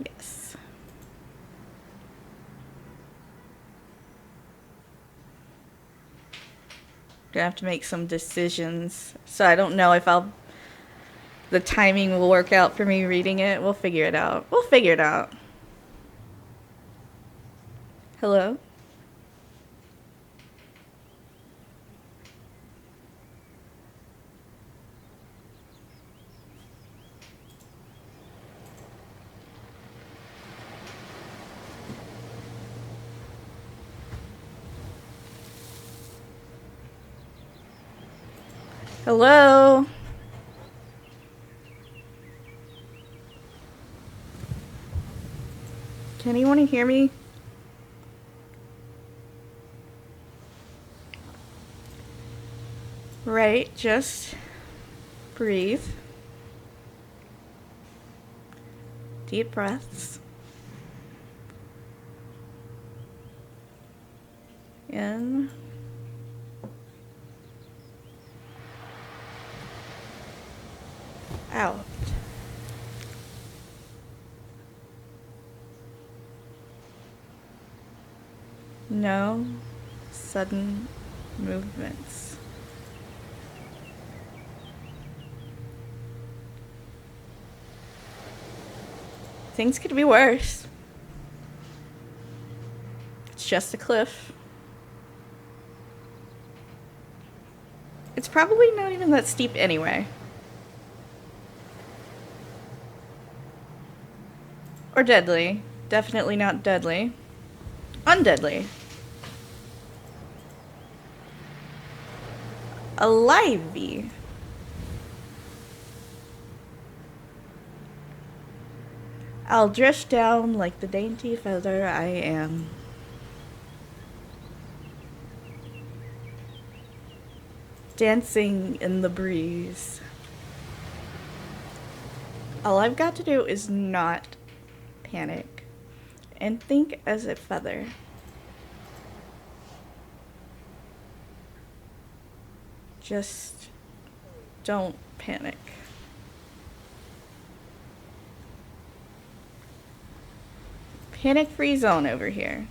Yes. Gonna have to make some decisions. So I don't know if the timing will work out for me reading it. We'll figure it out. We'll figure it out. Hello? Hello? Can anyone hear me? Right, just breathe. Deep breaths. In. Out. No sudden movements. Things could be worse. It's just a cliff. It's probably not even that steep anyway. Or deadly. Definitely not deadly. Undeadly. Alivey. I'll drift down like the dainty feather I am. Dancing in the breeze. All I've got to do is not panic and think as a feather. Just don't panic. Panic-free zone over here.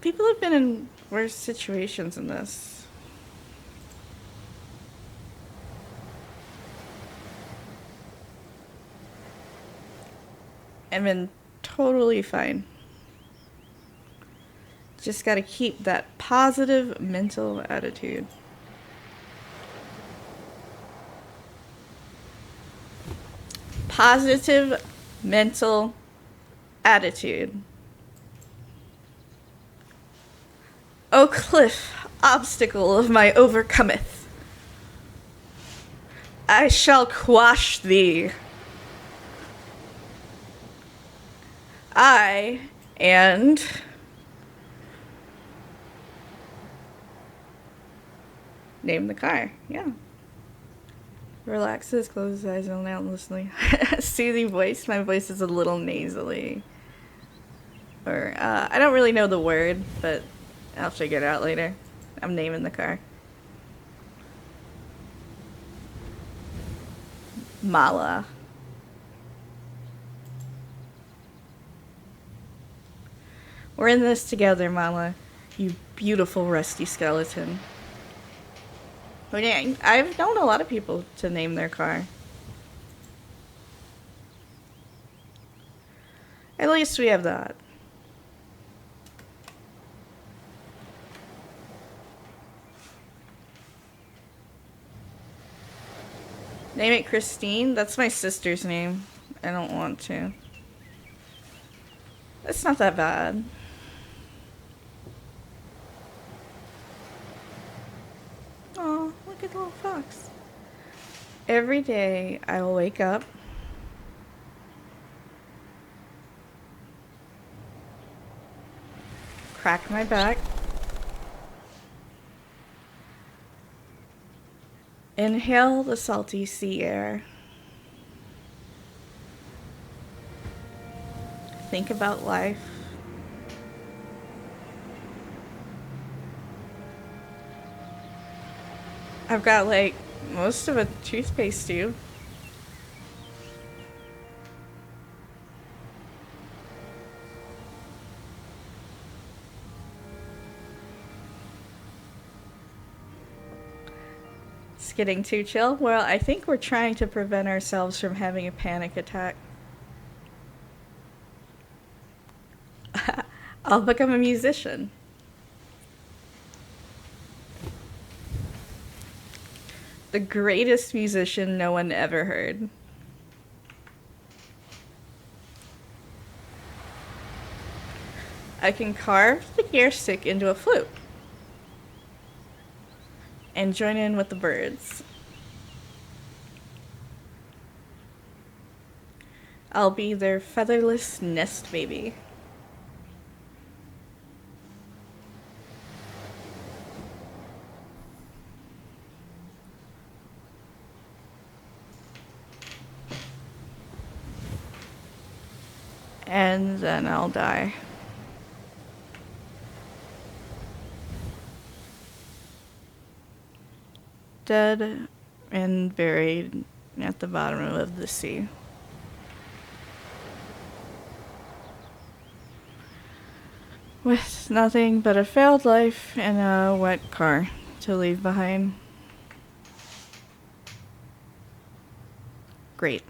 People have been in worse situations than this. I've been totally fine. Just gotta keep that positive mental attitude. Positive mental attitude. O cliff, obstacle of my overcometh, I shall quash thee. I and name the car. Yeah. Relaxes, closes his eyes, and out listening. Soothing voice. My voice is a little nasally. Or I don't really know the word, but I'll figure it out later. I'm naming the car. Mala. We're in this together, Mala. You beautiful rusty skeleton. But yeah, I've known a lot of people to name their car. At least we have that. Name it Christine? That's my sister's name. I don't want to. It's not that bad. Oh, look at the little fox. Every day I will wake up, crack my back, inhale the salty sea air, think about life, I've got like most of a toothpaste tube. It's getting too chill. Well, I think we're trying to prevent ourselves from having a panic attack. I'll become a musician. The greatest musician no one ever heard. I can carve the gear stick into a flute and join in with the birds. I'll be their featherless nest baby. And then I'll die. Dead and buried at the bottom of the sea. With nothing but a failed life and a wet car to leave behind. Great.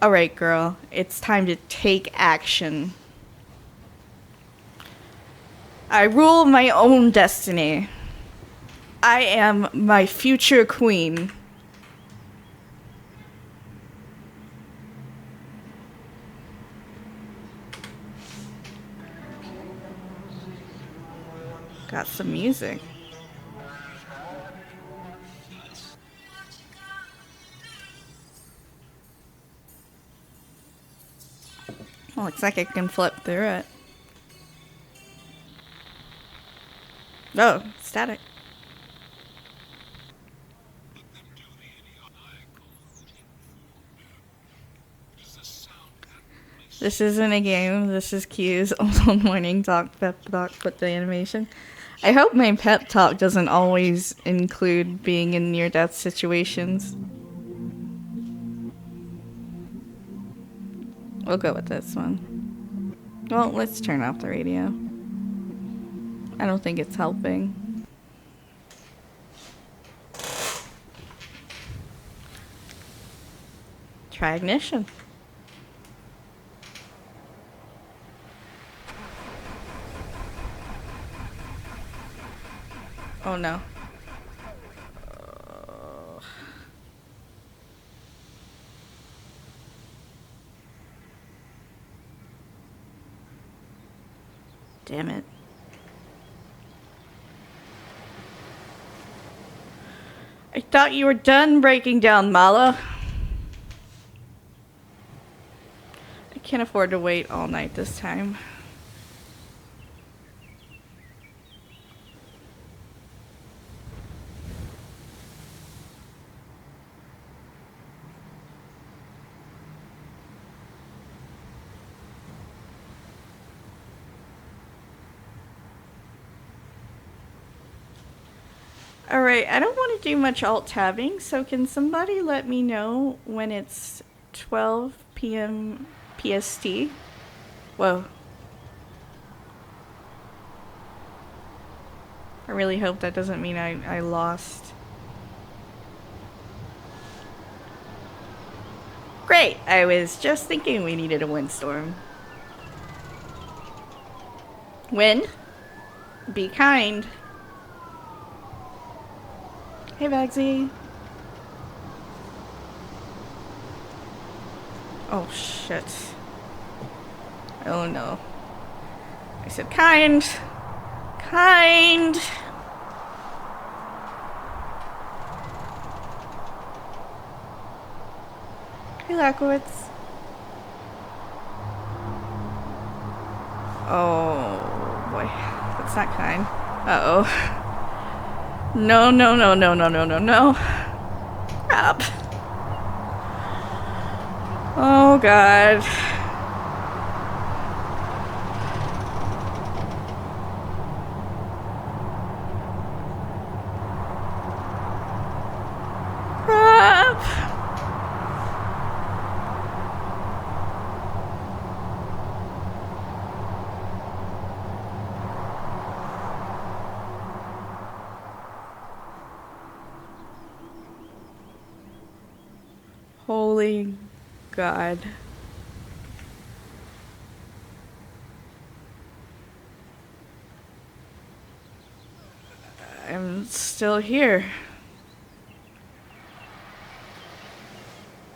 Alright, girl. It's time to take action. I rule my own destiny. I am my future queen. Got some music. Well, looks like I can flip through it. Oh, static. This isn't a game. This is Q's all morning talk, pep talk, with the animation. I hope my pep talk doesn't always include being in near-death situations. We'll go with this one. Well, let's turn off the radio. I don't think it's helping. Try ignition. Oh no. Damn it. I thought you were done breaking down, Mala. I can't afford to wait all night this time. Alright, I don't want to do much alt-tabbing, so can somebody let me know when it's 12 p.m. PST? Whoa. I really hope that doesn't mean I lost. Great! I was just thinking we needed a windstorm. Wind? Be kind. Hey, Bagsy. Oh, shit. Oh no. I said kind. Kind. Hey, Lakowitz. Oh boy. That's not kind. Uh oh. No, no, no, no, no, no, no, no. Crap. Oh god. Crap. Holy god. I'm still here.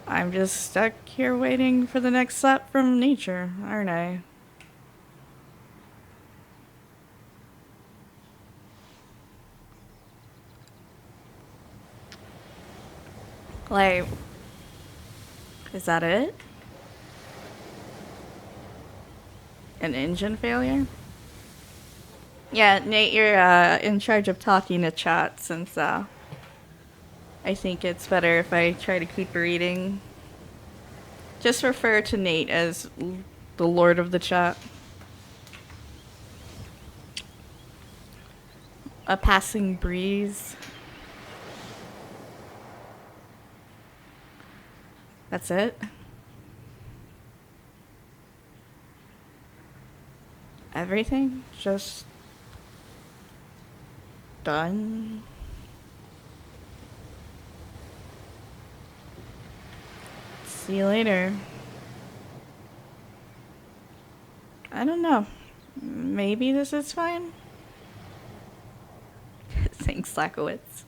I'm just stuck here waiting for the next slap from nature, aren't I? Like, is that it? An engine failure? Yeah, Nate, you're in charge of talking to chat since I think it's better if I try to keep reading. Just refer to Nate as the Lord of the Chat. A passing breeze. That's it? Everything? Just done? See you later. I don't know. Maybe this is fine? Thanks, Slakowitz.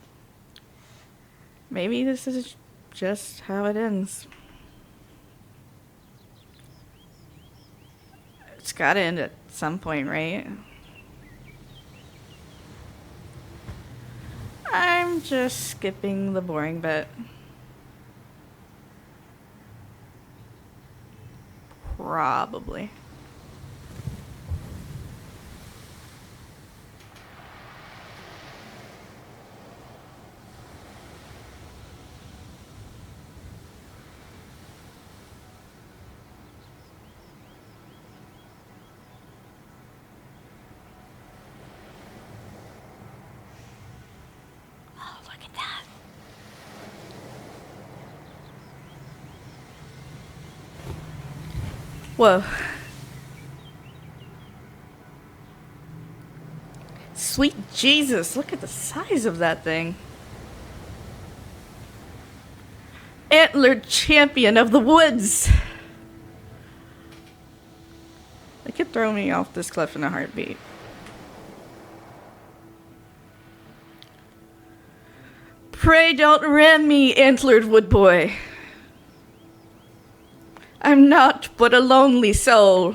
Maybe this is just how it ends. It's gotta end at some point, right? I'm just skipping the boring bit. Probably. Oh, look at that. Whoa. Sweet Jesus, look at the size of that thing. Antlered champion of the woods. They could throw me off this cliff in a heartbeat. Pray don't ram me, antlered wood boy. I'm not but a lonely soul.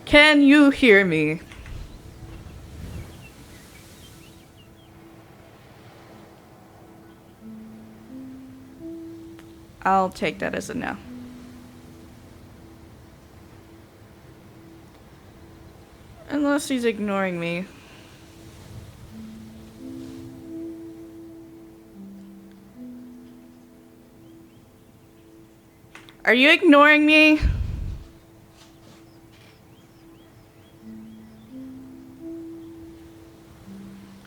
Can you hear me? I'll take that as a no. Unless he's ignoring me. Are you ignoring me?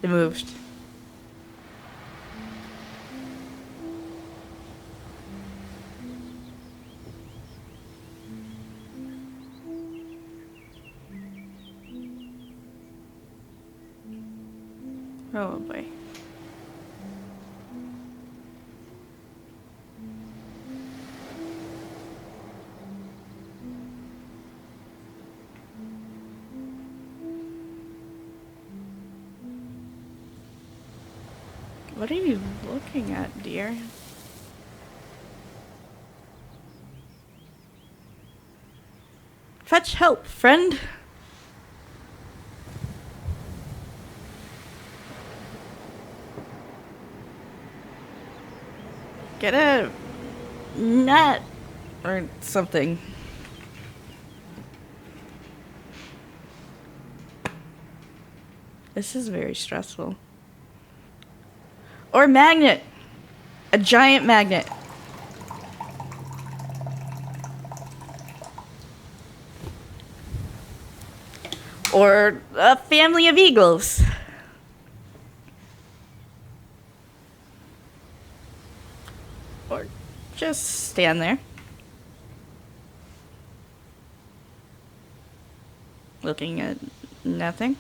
It moved. Oh boy. What are you looking at, dear? Fetch help, friend. Get a net or something. This is very stressful. Or magnet. A giant magnet. Or a family of eagles. Or just stand there. Looking at nothing.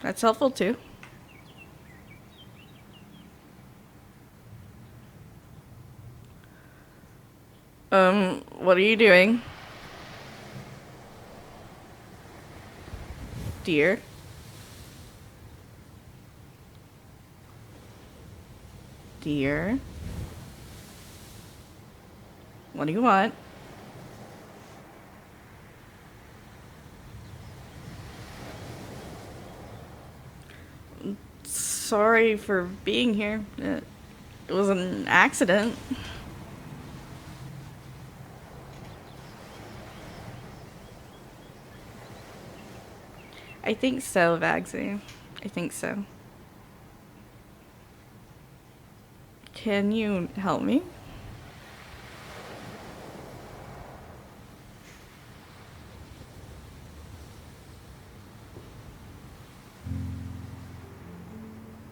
That's helpful too. What are you doing? Dear? Dear? What do you want? Sorry for being here. It was an accident. I think so, Vagsy. I think so. Can you help me?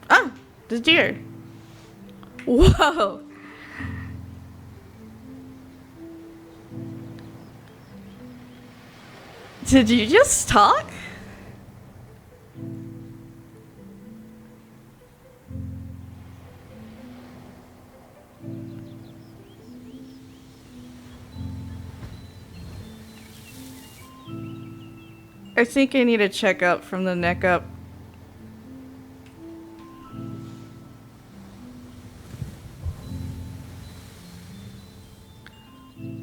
Ah! The deer! Whoa! Did you just talk? I think I need a checkup from the neck up.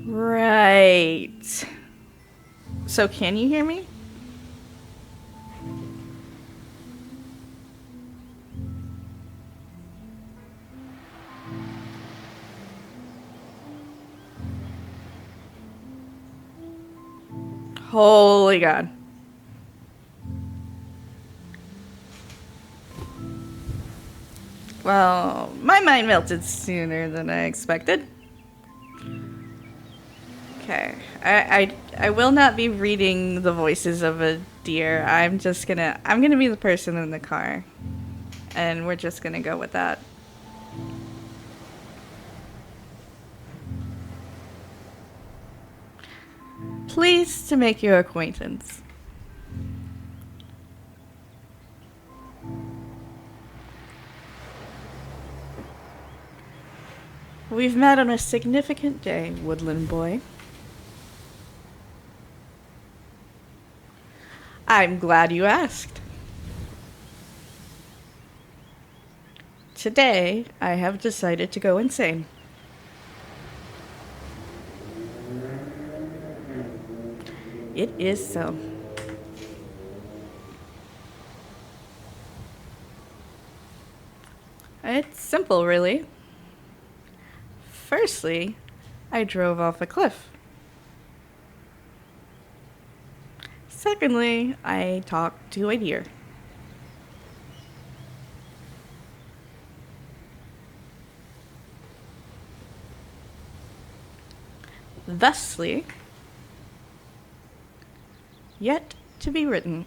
Right. So can you hear me? Holy God. Well, my mind melted sooner than I expected. Okay. I will not be reading the voices of a deer. I'm gonna be the person in the car. And we're just gonna go with that. Pleased to make your acquaintance. We've met on a significant day, woodland boy. I'm glad you asked. Today, I have decided to go insane. It is so. It's simple, really. Firstly, I drove off a cliff. Secondly, I talked to a deer. Thusly, yet to be written.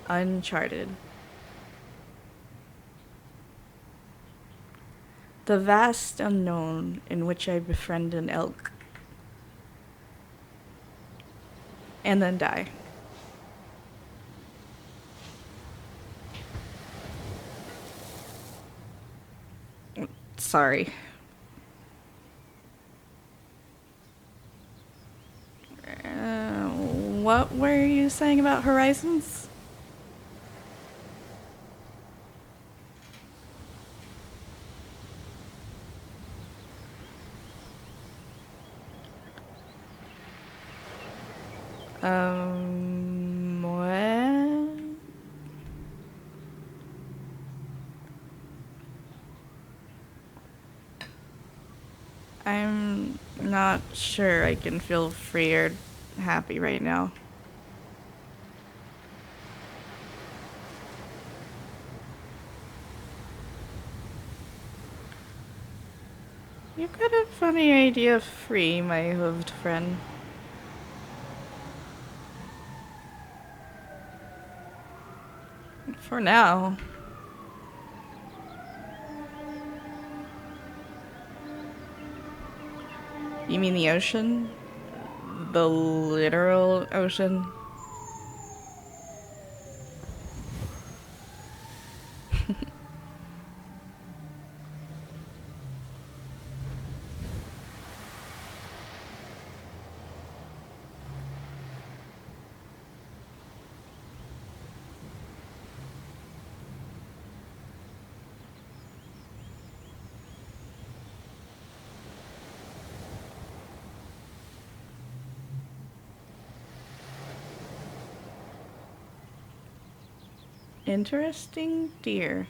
Uncharted. The vast unknown in which I befriend an elk. And then die. Sorry. What were you saying about Horizons? What? I'm not sure I can feel free or happy right now. You've got a funny idea of free, my hooved friend. For now. You mean the ocean? The literal ocean? Interesting deer.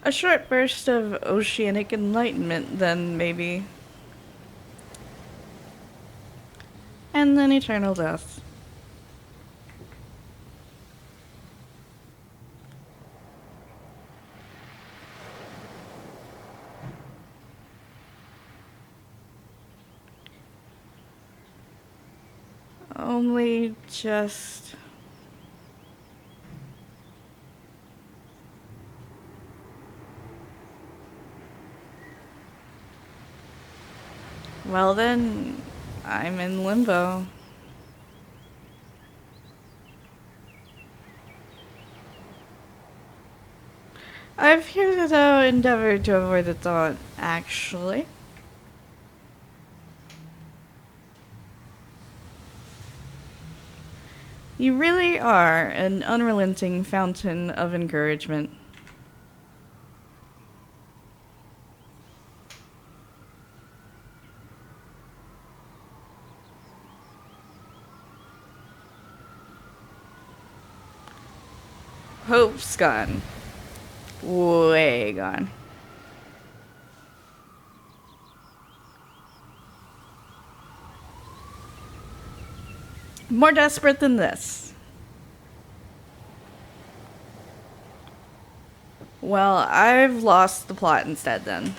A short burst of oceanic enlightenment, then, maybe. And then eternal death. Only just... Well then, I'm in limbo. I've hitherto endeavored to avoid the thought, actually. You really are an unrelenting fountain of encouragement. Hope's gone. Way gone. More desperate than this. Well, I've lost the plot instead then.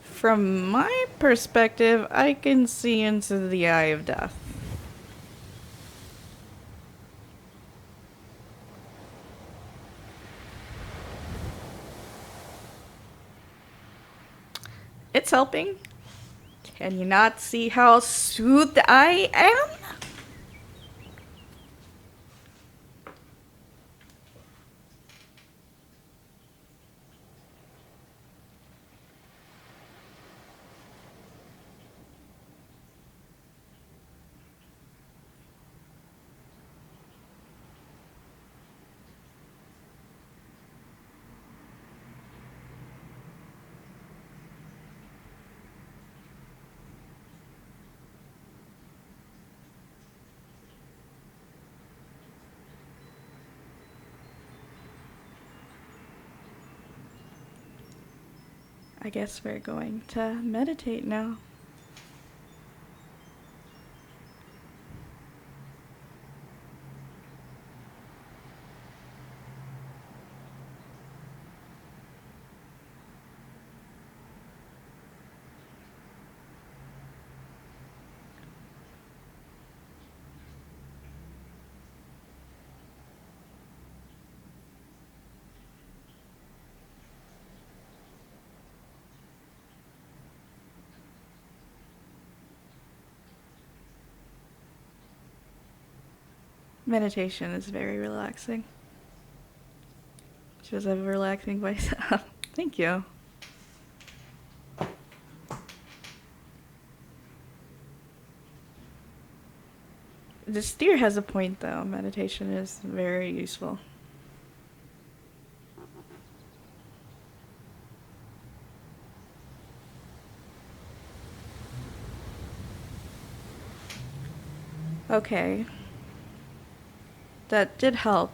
From my perspective, I can see into the eye of death. It's helping. Can you not see how soothed I am? I guess we're going to meditate now. Meditation is very relaxing. She does have a relaxing voice. Thank you. The steer has a point, though. Meditation is very useful. Okay. That did help.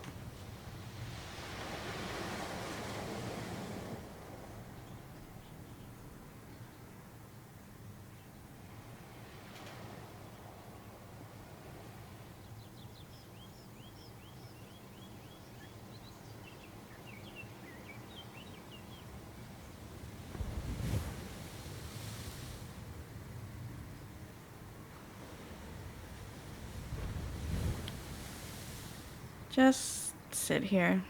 Just sit here.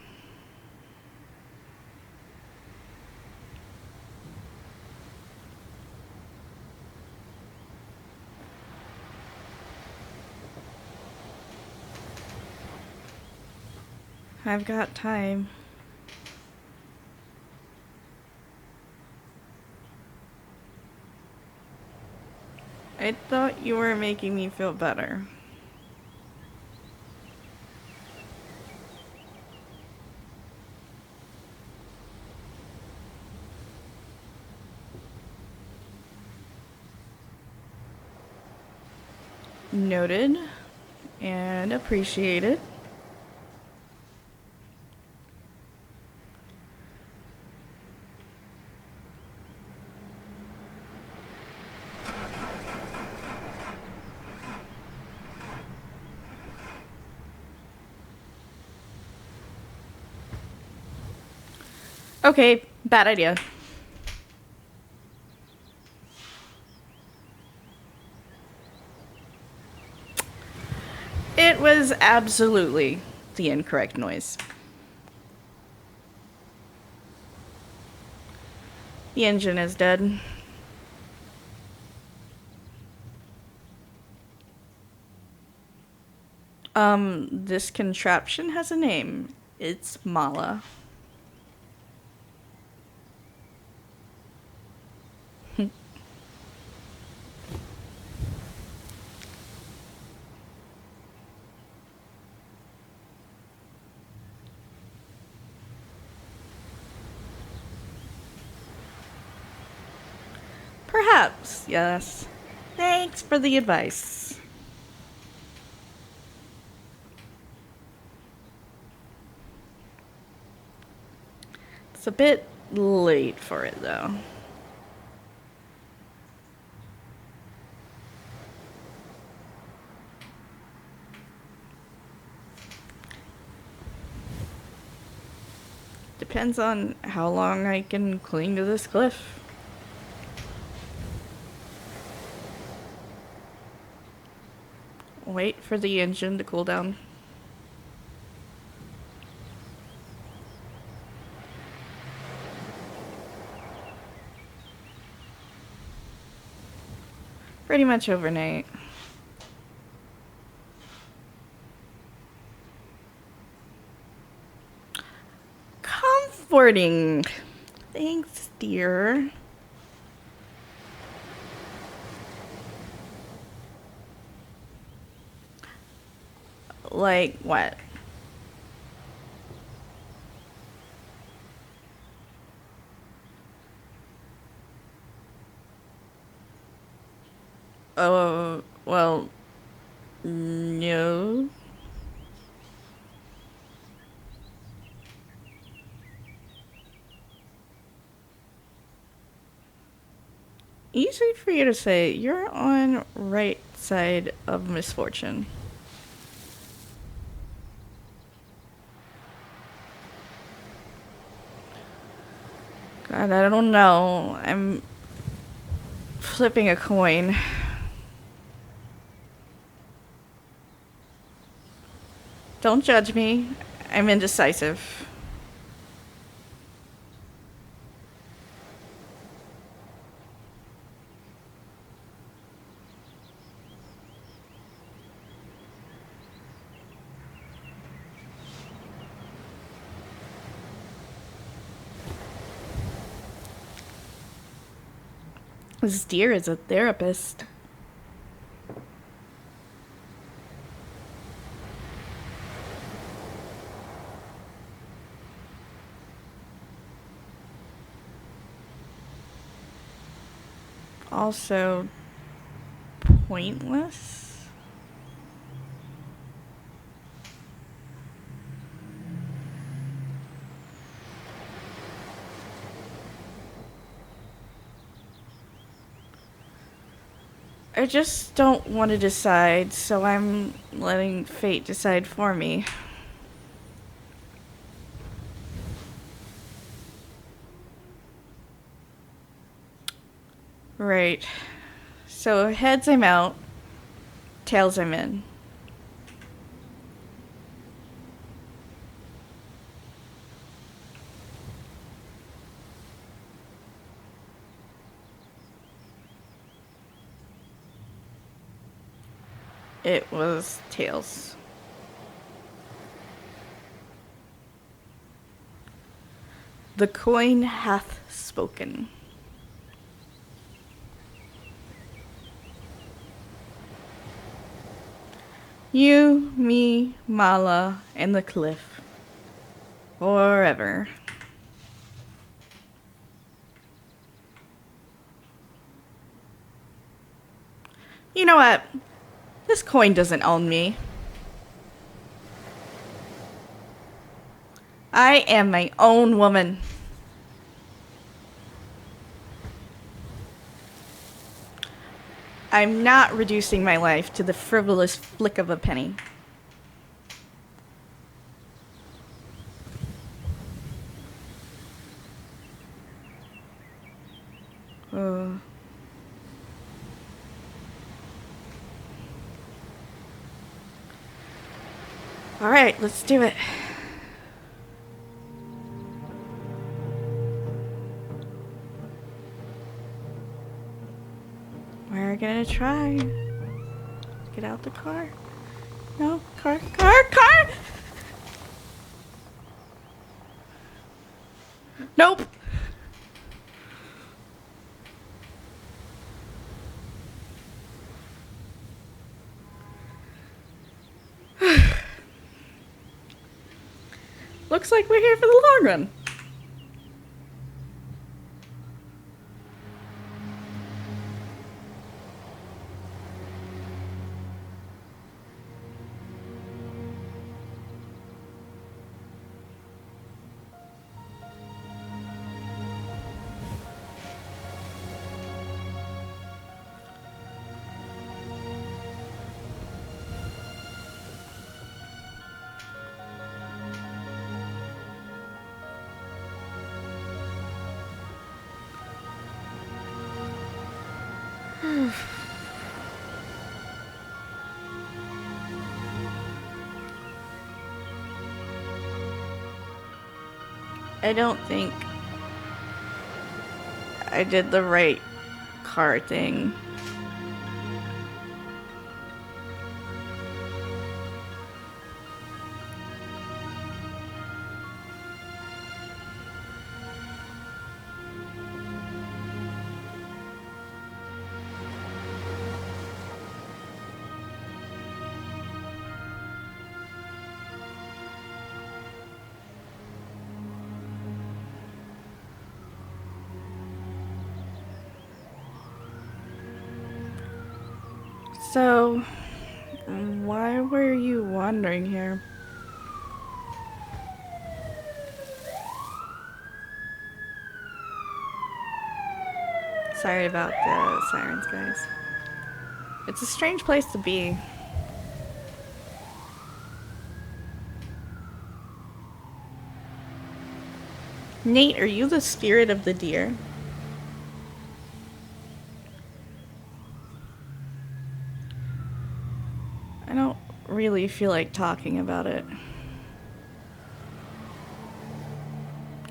I've got time. I thought you were making me feel better. Noted and appreciated. Okay, bad idea. It was absolutely the incorrect noise. The engine is dead. This contraption has a name. It's Mala. Perhaps, yes. Thanks for the advice. It's a bit late for it, though. Depends on how long I can cling to this cliff. Wait for the engine to cool down. Pretty much overnight. Comforting. Thanks, dear. Like what? Oh, well, no. Easy for you to say. You're on right side of misfortune. God, I don't know. I'm flipping a coin. Don't judge me. I'm indecisive. This deer is a therapist. Also pointless. I just don't want to decide, so I'm letting fate decide for me. Right. So heads I'm out, tails I'm in. It was tails. The coin hath spoken. You, me, Mala, and the cliff. Forever. You know what? This coin doesn't own me. I am my own woman. I'm not reducing my life to the frivolous flick of a penny. Uh. All right, let's do it. We're gonna try. Get out the car. No, car. Nope. Looks like we're here for the long run. I don't think I did the right car thing. So, why were you wandering here? Sorry about the sirens, guys. It's a strange place to be. Nate, are you the spirit of the deer? I don't really feel like talking about it.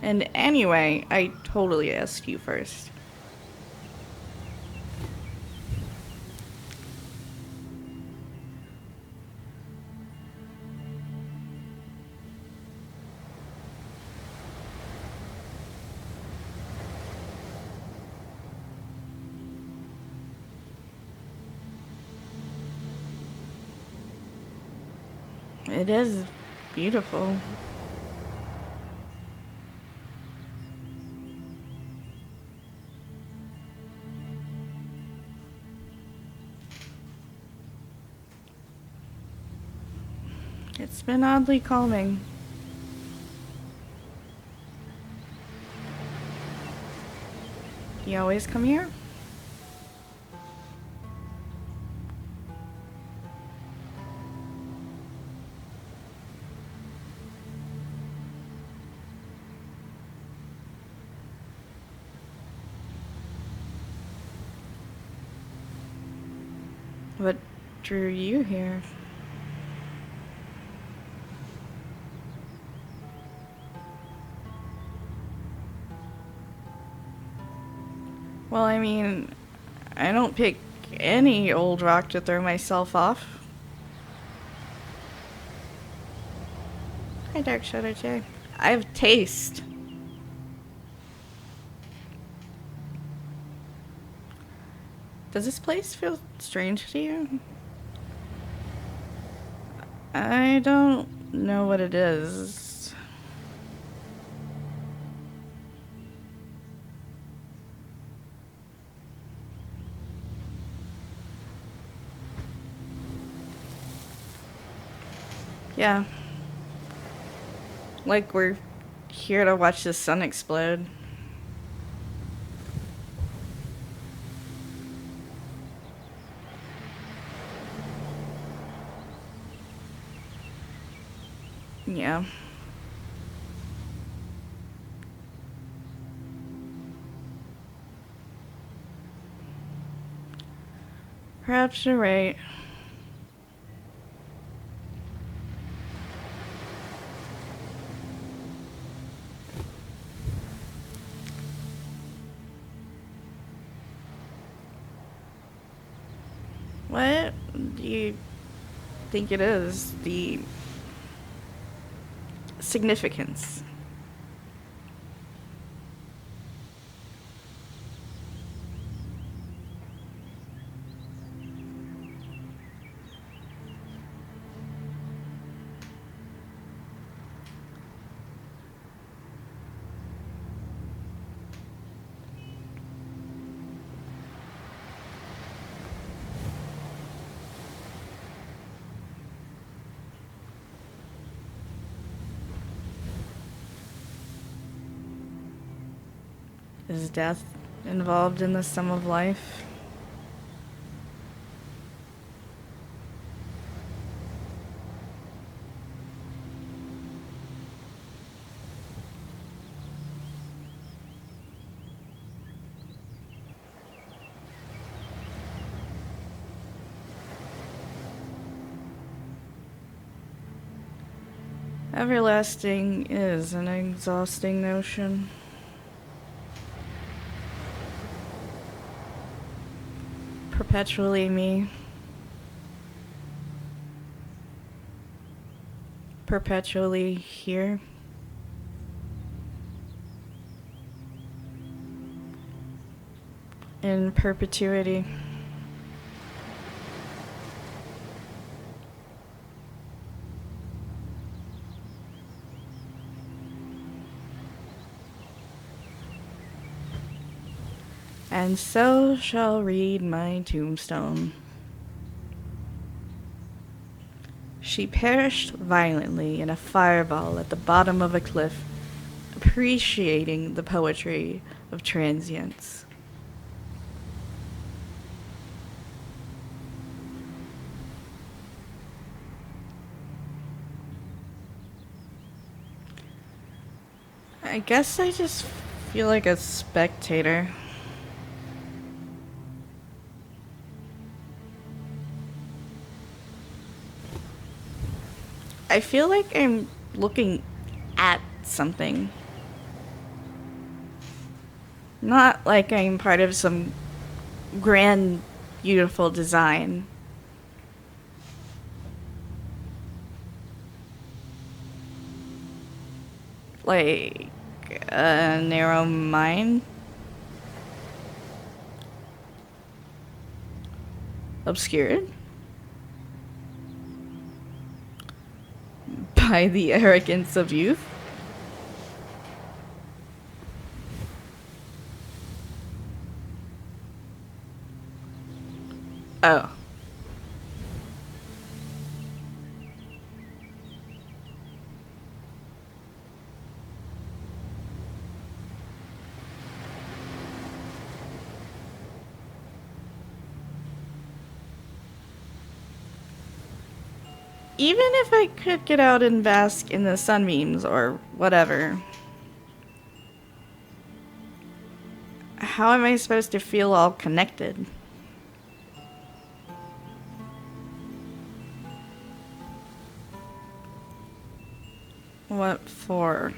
And anyway, I totally asked you first. It is beautiful. It's been oddly calming. You always come here? What drew you here? Well, I mean, I don't pick any old rock to throw myself off. Hi, Dark Shadow J. I have taste. Does this place feel strange to you? I don't know what it is. Yeah. Like we're here to watch the sun explode. Yeah. Perhaps you're right. What do you think it is? The significance? Is death involved in the sum of life? Everlasting is an exhausting notion. Perpetually me. Perpetually here. In perpetuity. And so shall read my tombstone. She perished violently in a fireball at the bottom of a cliff, appreciating the poetry of transience. I guess I just feel like a spectator. I feel like I'm looking at something. Not like I'm part of some grand, beautiful design. Like a narrow mind. Obscured. by the arrogance of youth. Oh. Even if I could get out and bask in the sunbeams or whatever, how am I supposed to feel all connected? What for?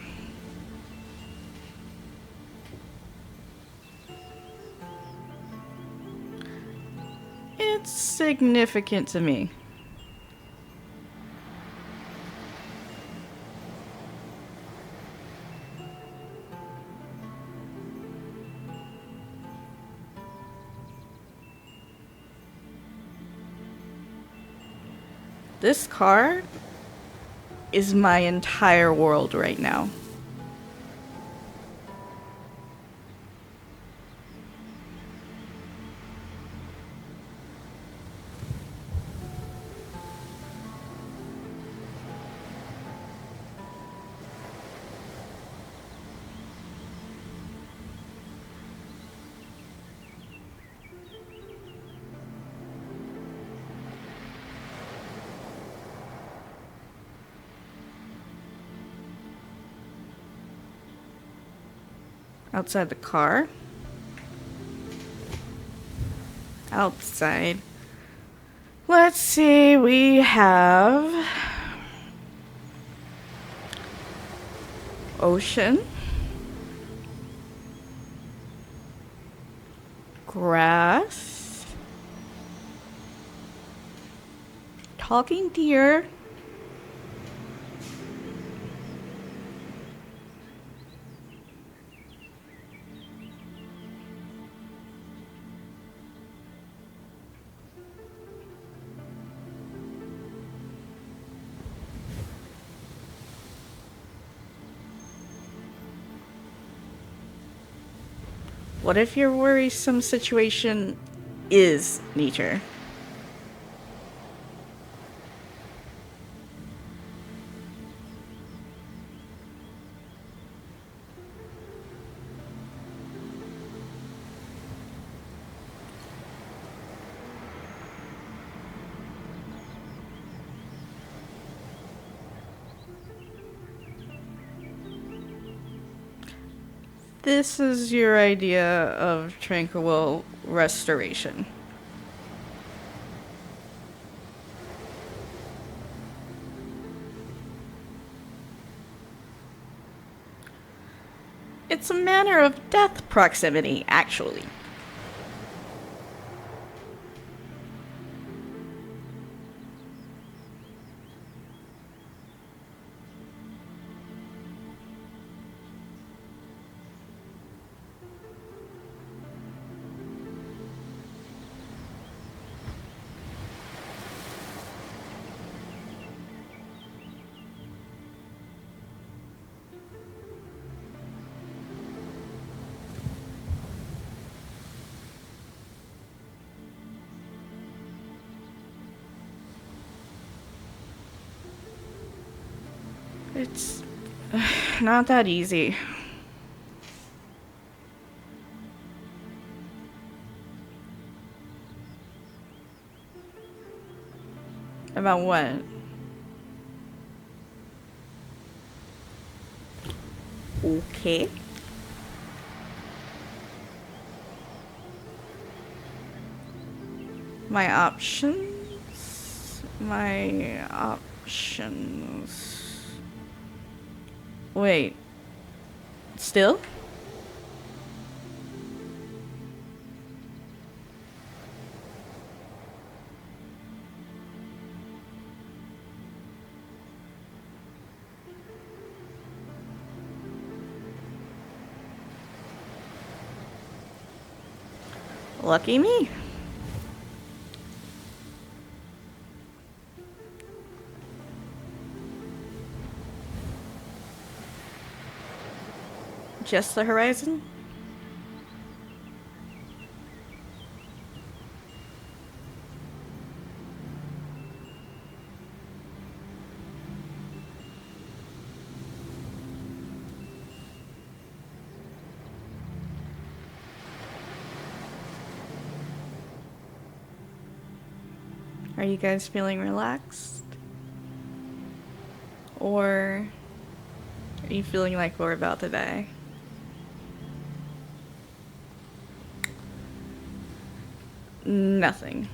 It's significant to me. This car is my entire world right now. Outside the car? Outside. Let's see, we have ocean, grass, talking deer, what if your worrisome situation is nature? This is your idea of tranquil restoration. It's a manner of death proximity, actually. It's not that easy. About what? Okay. My options? My options. Wait. Still? Lucky me. Just the horizon? Are you guys feeling relaxed? Or are you feeling like we're about to die? Nothing.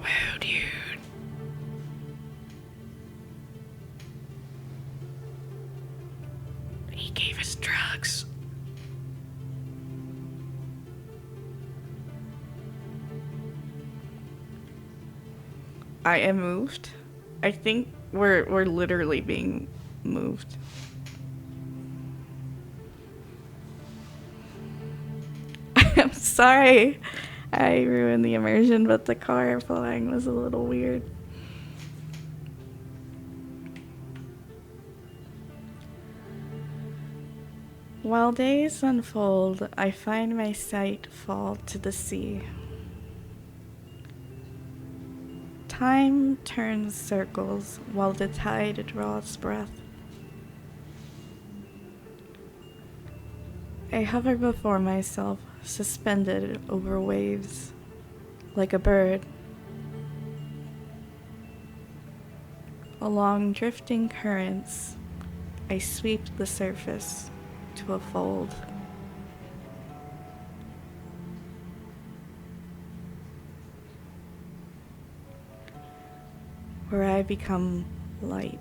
Wow, dude. He gave us drugs. I am moved. I think we're literally being moved. I'm sorry. I ruined the immersion, but the car flying was a little weird. While days unfold, I find my sight fall to the sea. Time turns circles while the tide draws breath. I hover before myself, suspended over waves, like a bird. Along drifting currents, I sweep the surface to a fold. Where I become light.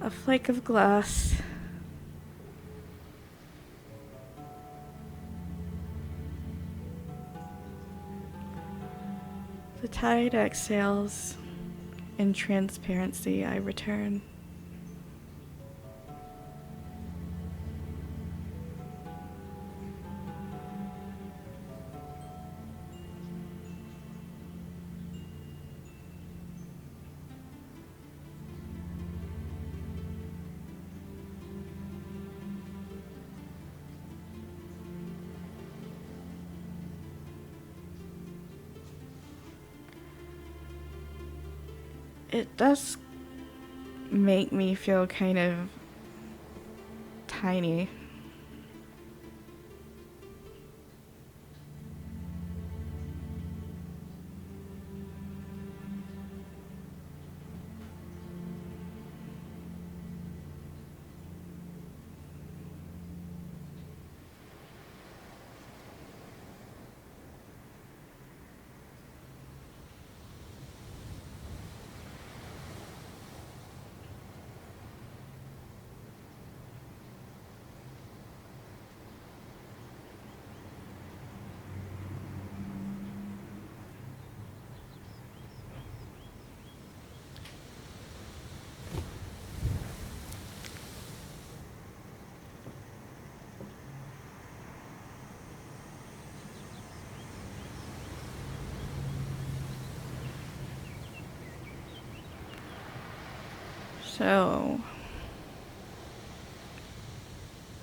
A flake of glass. The tide exhales. In transparency, I return. It does make me feel kind of tiny. So,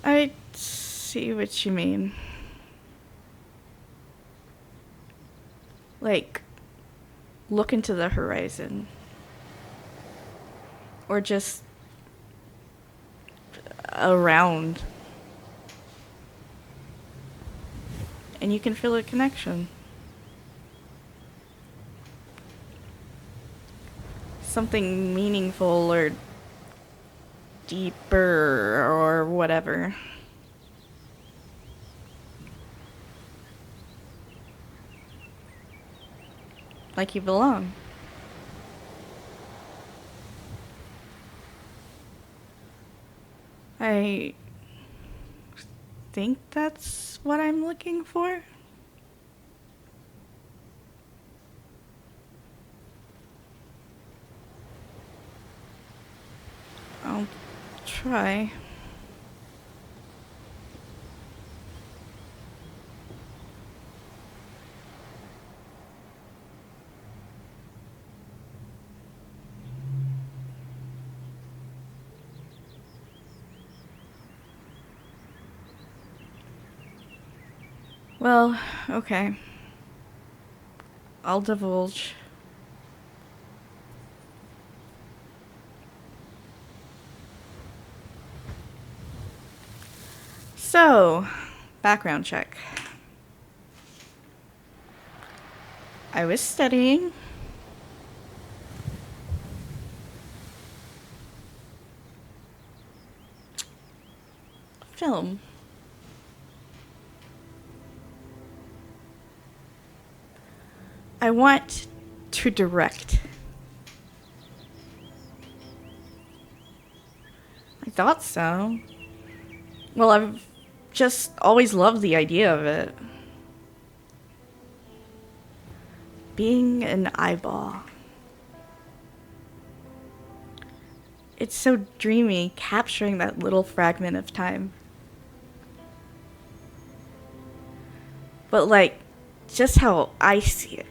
I see what you mean. Like, look into the horizon. Or just around. And you can feel a connection. Something meaningful or deeper or whatever. Like you belong. I think that's what I'm looking for. I'll try. Well, okay. I'll divulge. So, background check. I was studying. Film. I want to direct. I thought so. Well, I've just always loved the idea of it. Being an eyeball. It's so dreamy, capturing that little fragment of time. But, like, just how I see it.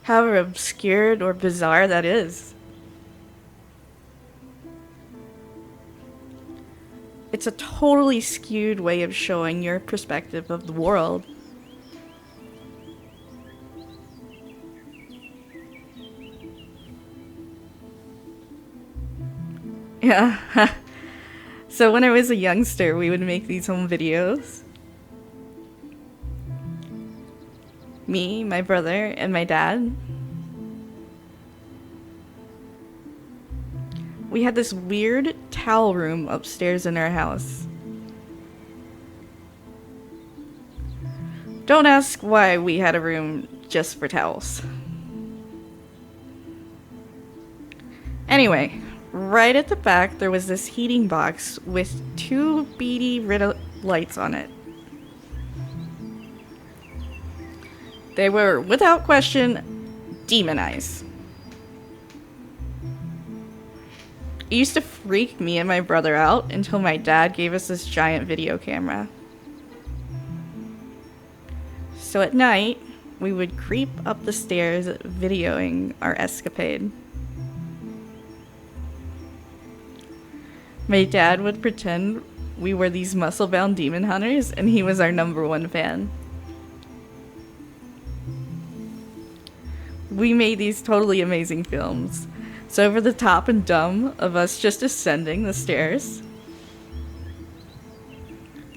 However obscured or bizarre that is. It's a totally skewed way of showing your perspective of the world. Yeah. So when I was a youngster, we would make these home videos. Me, my brother, and my dad. We had this weird towel room upstairs in our house. Don't ask why we had a room just for towels. Anyway, right at the back there was this heating box with two beady red lights on it. They were, without question, demon eyes. It used to freak me and my brother out until my dad gave us this giant video camera. So at night, we would creep up the stairs videoing our escapade. My dad would pretend we were these muscle-bound demon hunters and he was our #1 fan. We made these totally amazing films. So over the top and dumb of us just ascending the stairs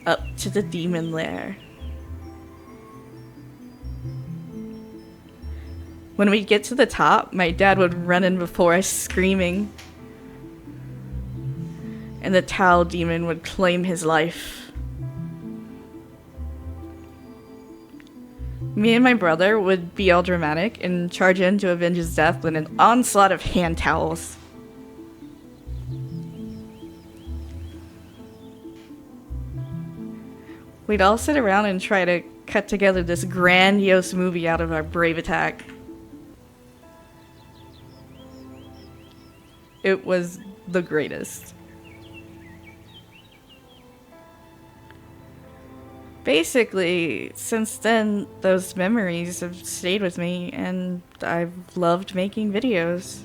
up to the demon lair. When we'd get to the top, my dad would run in before us screaming, and the towel demon would claim his life. Me and my brother would be all dramatic and charge in to avenge his death with an onslaught of hand towels. We'd all sit around and try to cut together this grandiose movie out of our brave attack. It was the greatest. Basically, since then, those memories have stayed with me, and I've loved making videos.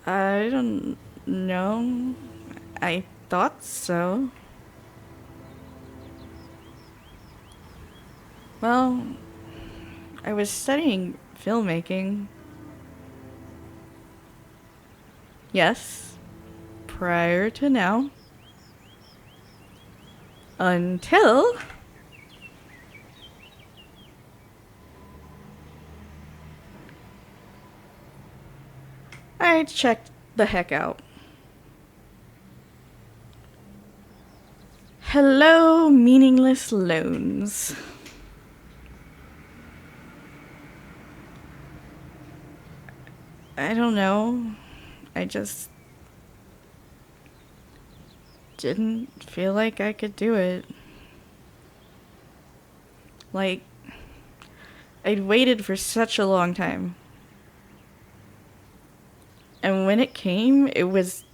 I don't know. I thought so. Well, I was studying filmmaking. Yes, prior to now. Until I checked the heck out. Hello, Meaningless loans. I don't know. I just didn't feel like I could do it. Like, I'd waited for such a long time. And when it came, it was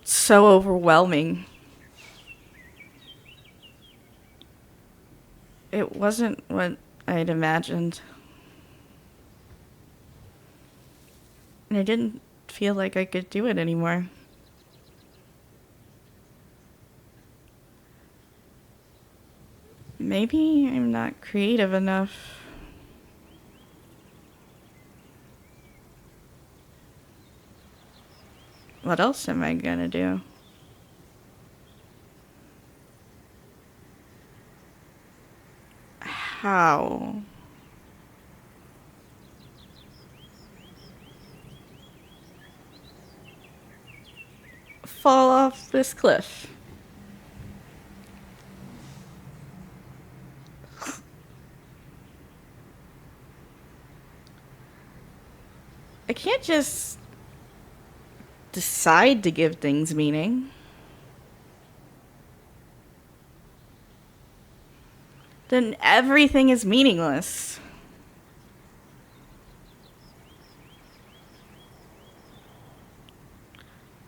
so overwhelming. It wasn't what I'd imagined. And I didn't feel like I could do it anymore. Maybe I'm not creative enough. What else am I gonna do? How? Fall off this cliff. I can't just decide to give things meaning. Then everything is meaningless.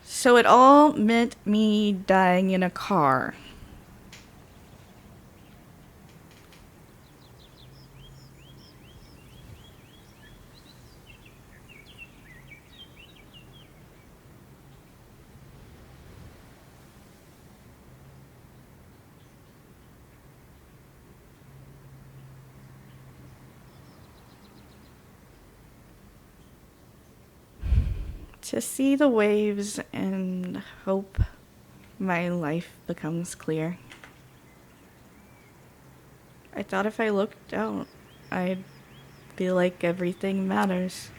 So it all meant me dying in a car. To see the waves and hope my life becomes clear. I thought if I looked out, I'd feel like everything matters.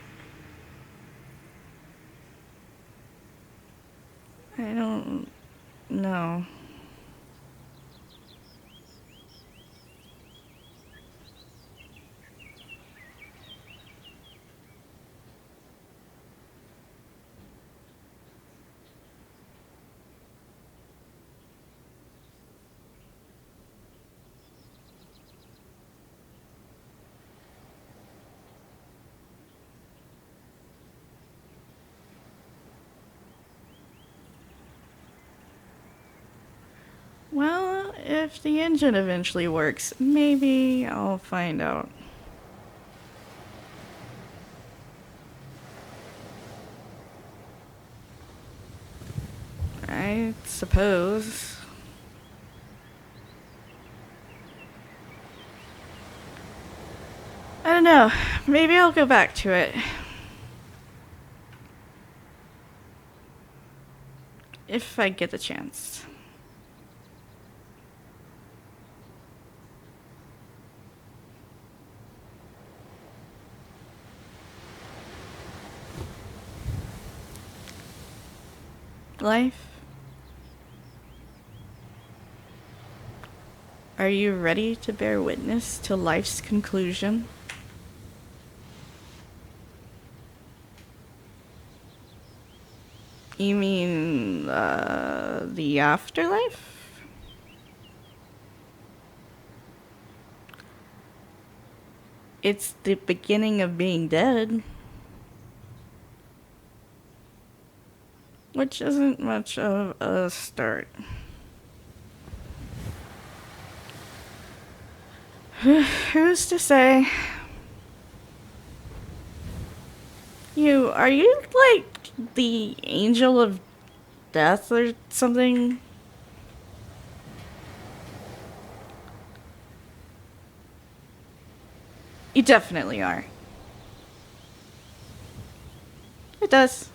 I don't know. Well, if the engine eventually works, maybe I'll find out. I suppose. I don't know. Maybe I'll go back to it. If I get the chance. Life? Are you ready to bear witness to life's conclusion? You mean, the afterlife? It's the beginning of being dead. Which isn't much of a start. Who's to say? Are you like the angel of death or something? You definitely are. It does.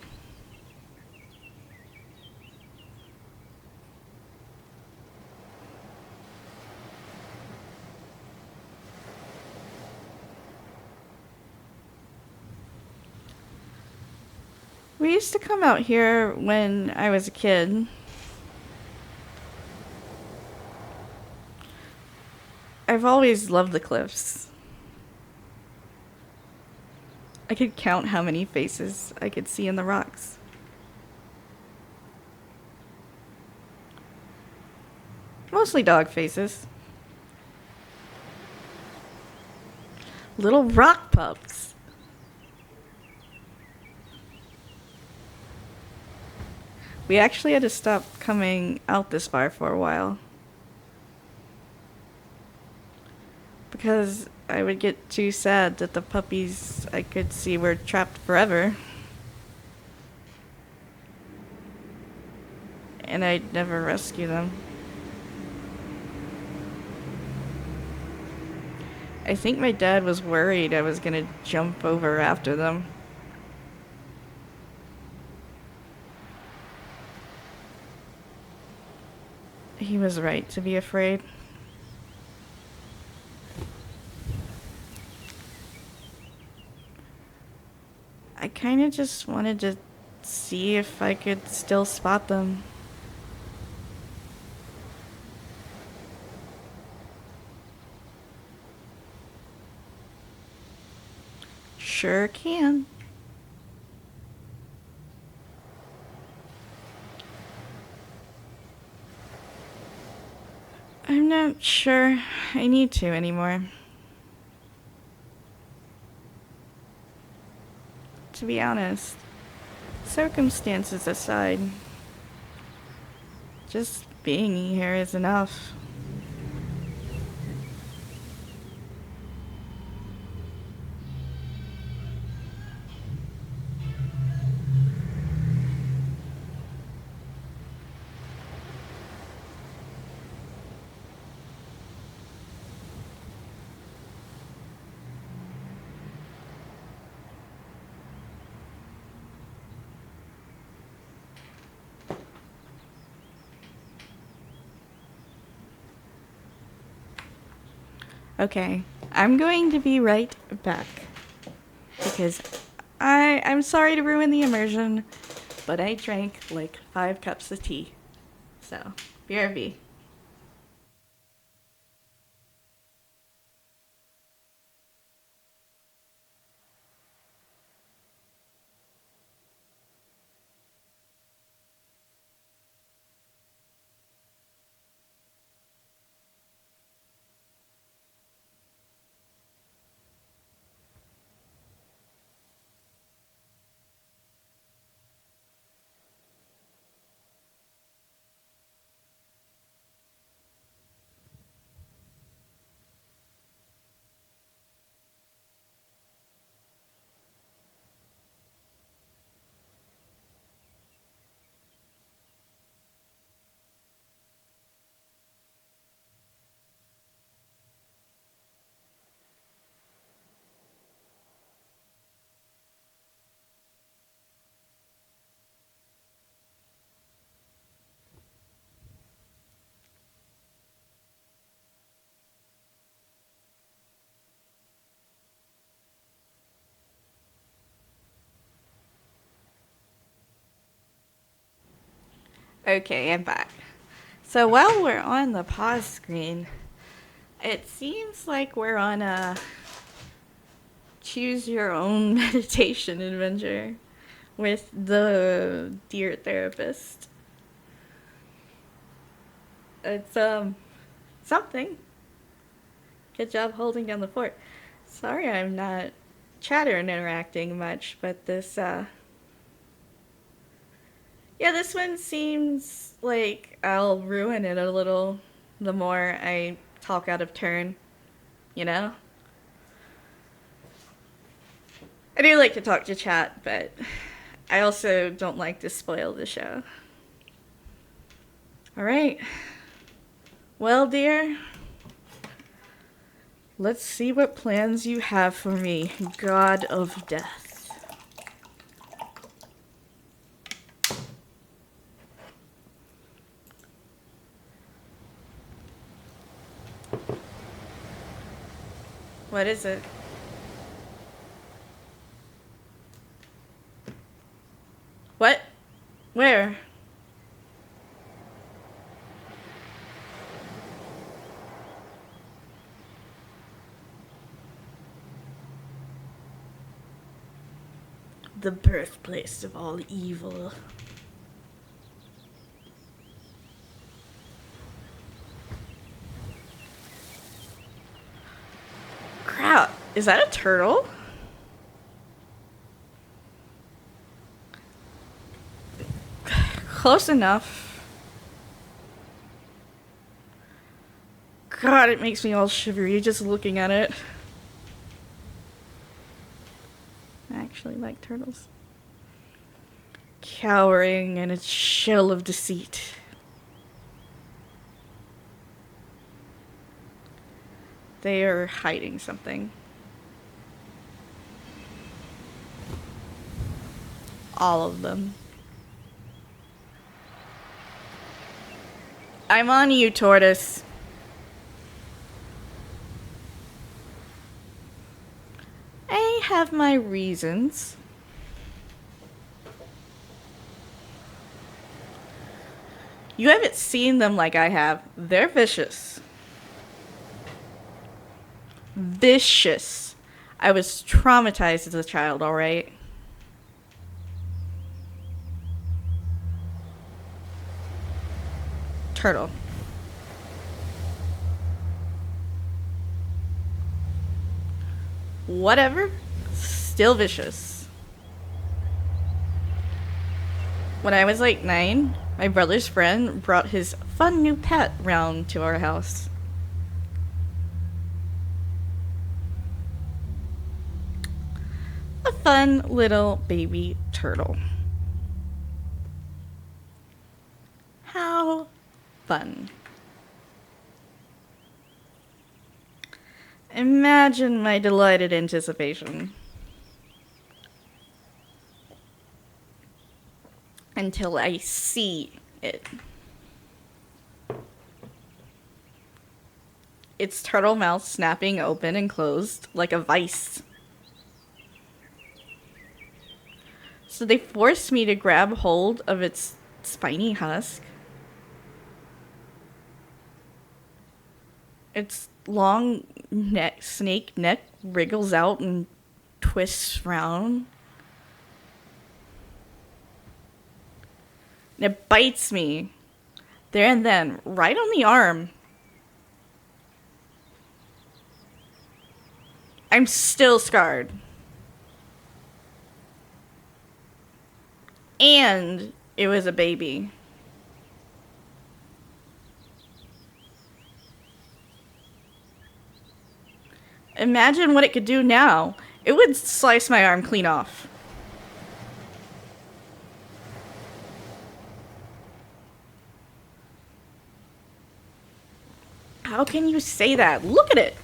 We used to come out here when I was a kid. I've always loved the cliffs. I could count how many faces I could see in the rocks. Mostly dog faces. Little rock pups. We actually had to stop coming out this far for a while. Because I would get too sad that the puppies I could see were trapped forever. And I'd never rescue them. I think my dad was worried I was gonna jump over after them. He was right to be afraid. I kind of just wanted to see if I could still spot them. Sure can. I'm not sure I need to anymore. To be honest, circumstances aside, just being here is enough. Okay, I'm going to be right back. Because I'm sorry to ruin the immersion, but I drank like 5 cups of tea. So, BRB. Okay, I'm back. So while we're on the pause screen, it seems like we're on a choose your own meditation adventure with the deer therapist. It's something. Good job holding down the fort. Sorry I'm not chatter and interacting much, but this yeah, this one seems like I'll ruin it a little the more I talk out of turn, you know? I do like to talk to chat, but I also don't like to spoil the show. Alright. Well, dear, let's see what plans you have for me, God of Death. What is it? What? Where? The birthplace of all evil. Crap, is that a turtle? Close enough. God, it makes me all shivery just looking at it. I actually like turtles. Cowering in its shell of deceit. They are hiding something. All of them. I'm on you, tortoise. I have my reasons. You haven't seen them like I have. They're vicious. Vicious. I was traumatized as a child, alright? Turtle. Whatever. Still vicious. When I was like 9, my brother's friend brought his fun new pet round to our house. A fun little baby turtle. How fun. Imagine my delighted anticipation. Until I see it. Its turtle mouth snapping open and closed like a vice. So they forced me to grab hold of its spiny husk. Its long neck, snake neck wriggles out and twists round. And it bites me. There and then, right on the arm. I'm still scarred. And it was a baby. Imagine what it could do now. It would slice my arm clean off. How can you say that? Look at it.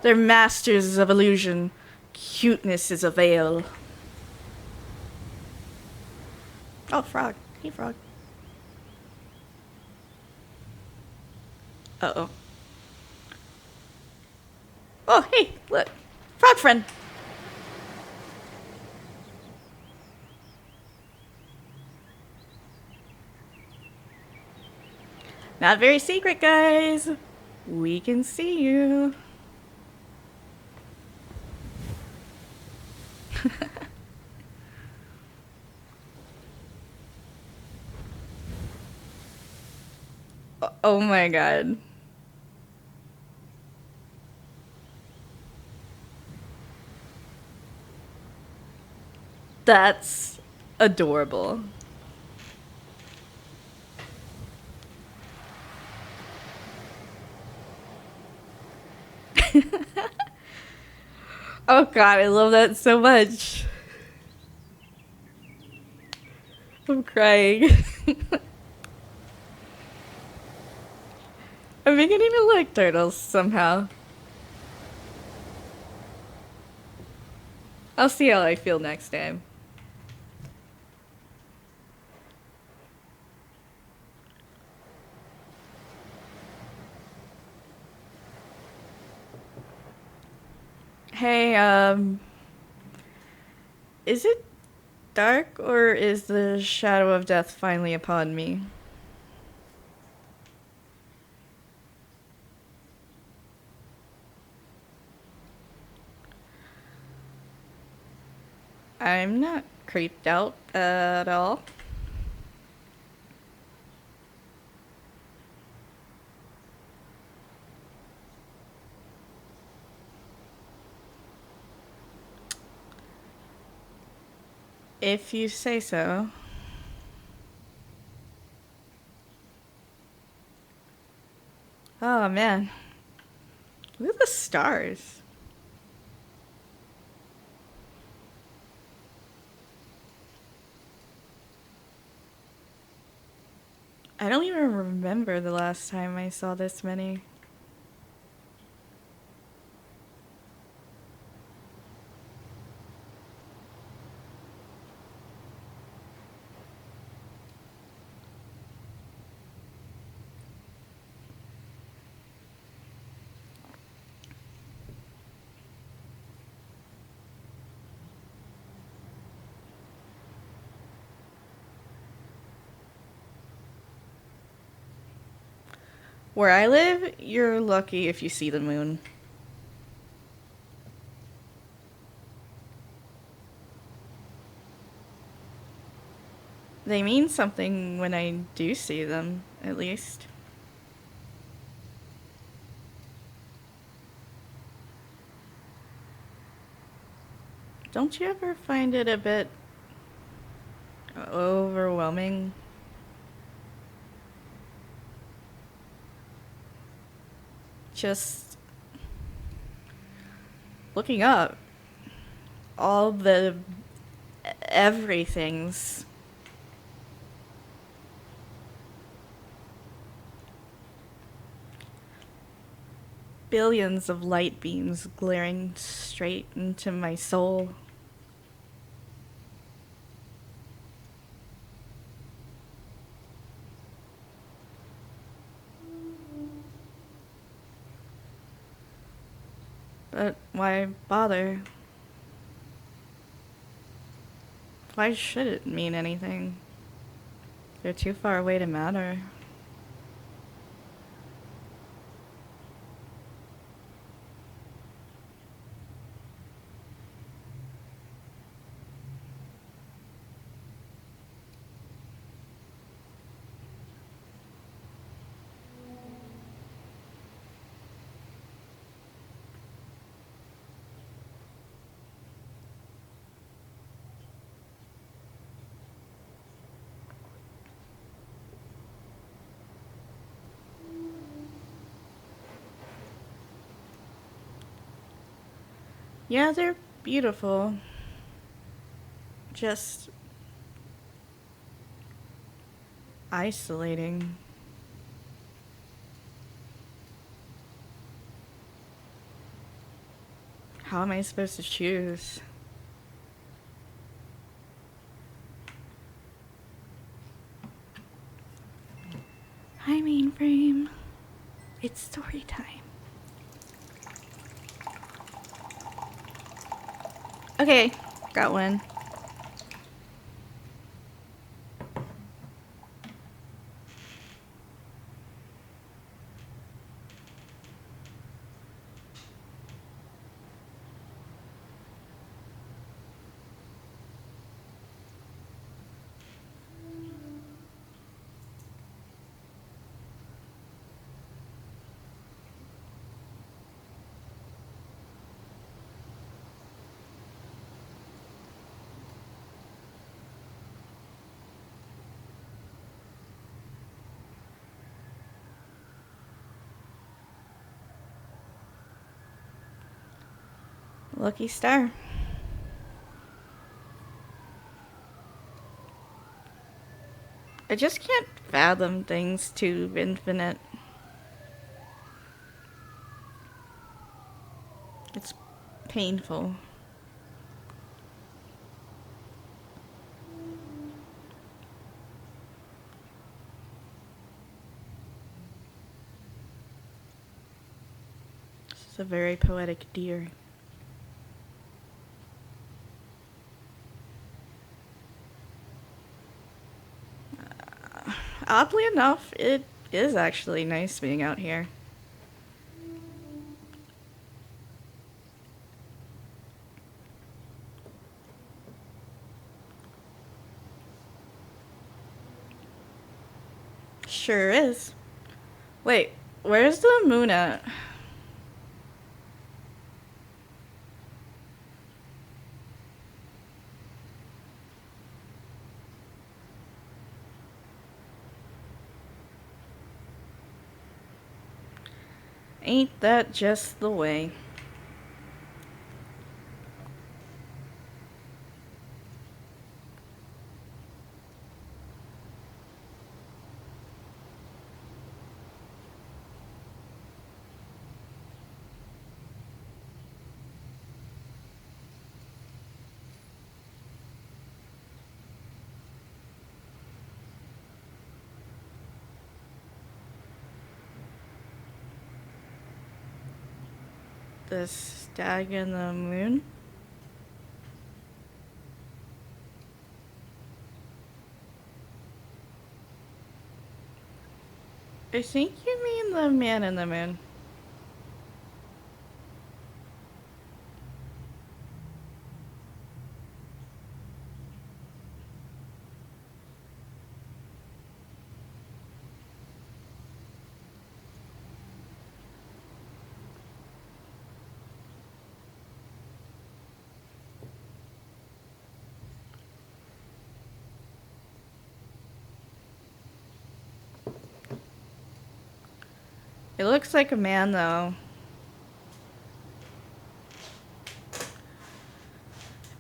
They're masters of illusion. Cuteness is a veil. Oh, frog. Hey, frog. Uh-oh. Oh, hey, look. Frog friend. Not very secret, guys. We can see you. Oh my god. That's adorable. Oh god, I love that so much. I'm crying. I'm beginning to like turtles somehow. I'll see how I feel next time. Hey, is it dark or is the shadow of death finally upon me? I'm not creeped out at all. If you say so. Oh man, look at the stars. I don't even remember the last time I saw this many. Where I live, you're lucky if you see the moon. They mean something when I do see them, at least. Don't you ever find it a bit overwhelming? Just looking up all the everythings. Billions of light beams glaring straight into my soul. But why bother? Why should it mean anything? They're too far away to matter. Yeah, they're beautiful. Just isolating. How am I supposed to choose? Hi, mainframe. It's story time. Okay, got one. Lucky star. I just can't fathom things too infinite. It's painful. It's a very poetic deer. Oddly enough, it is actually nice being out here. Sure is. Wait, where's the moon at? Ain't that just the way? The stag and the moon? I think you mean the man in the moon. It looks like a man, though.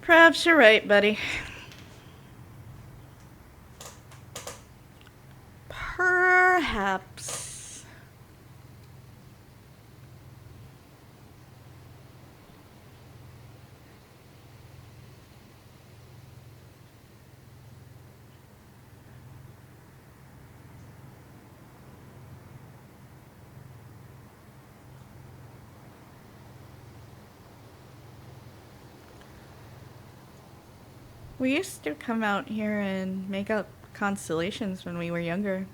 Perhaps you're right, buddy. Perhaps. We used to come out here and make up constellations when we were younger.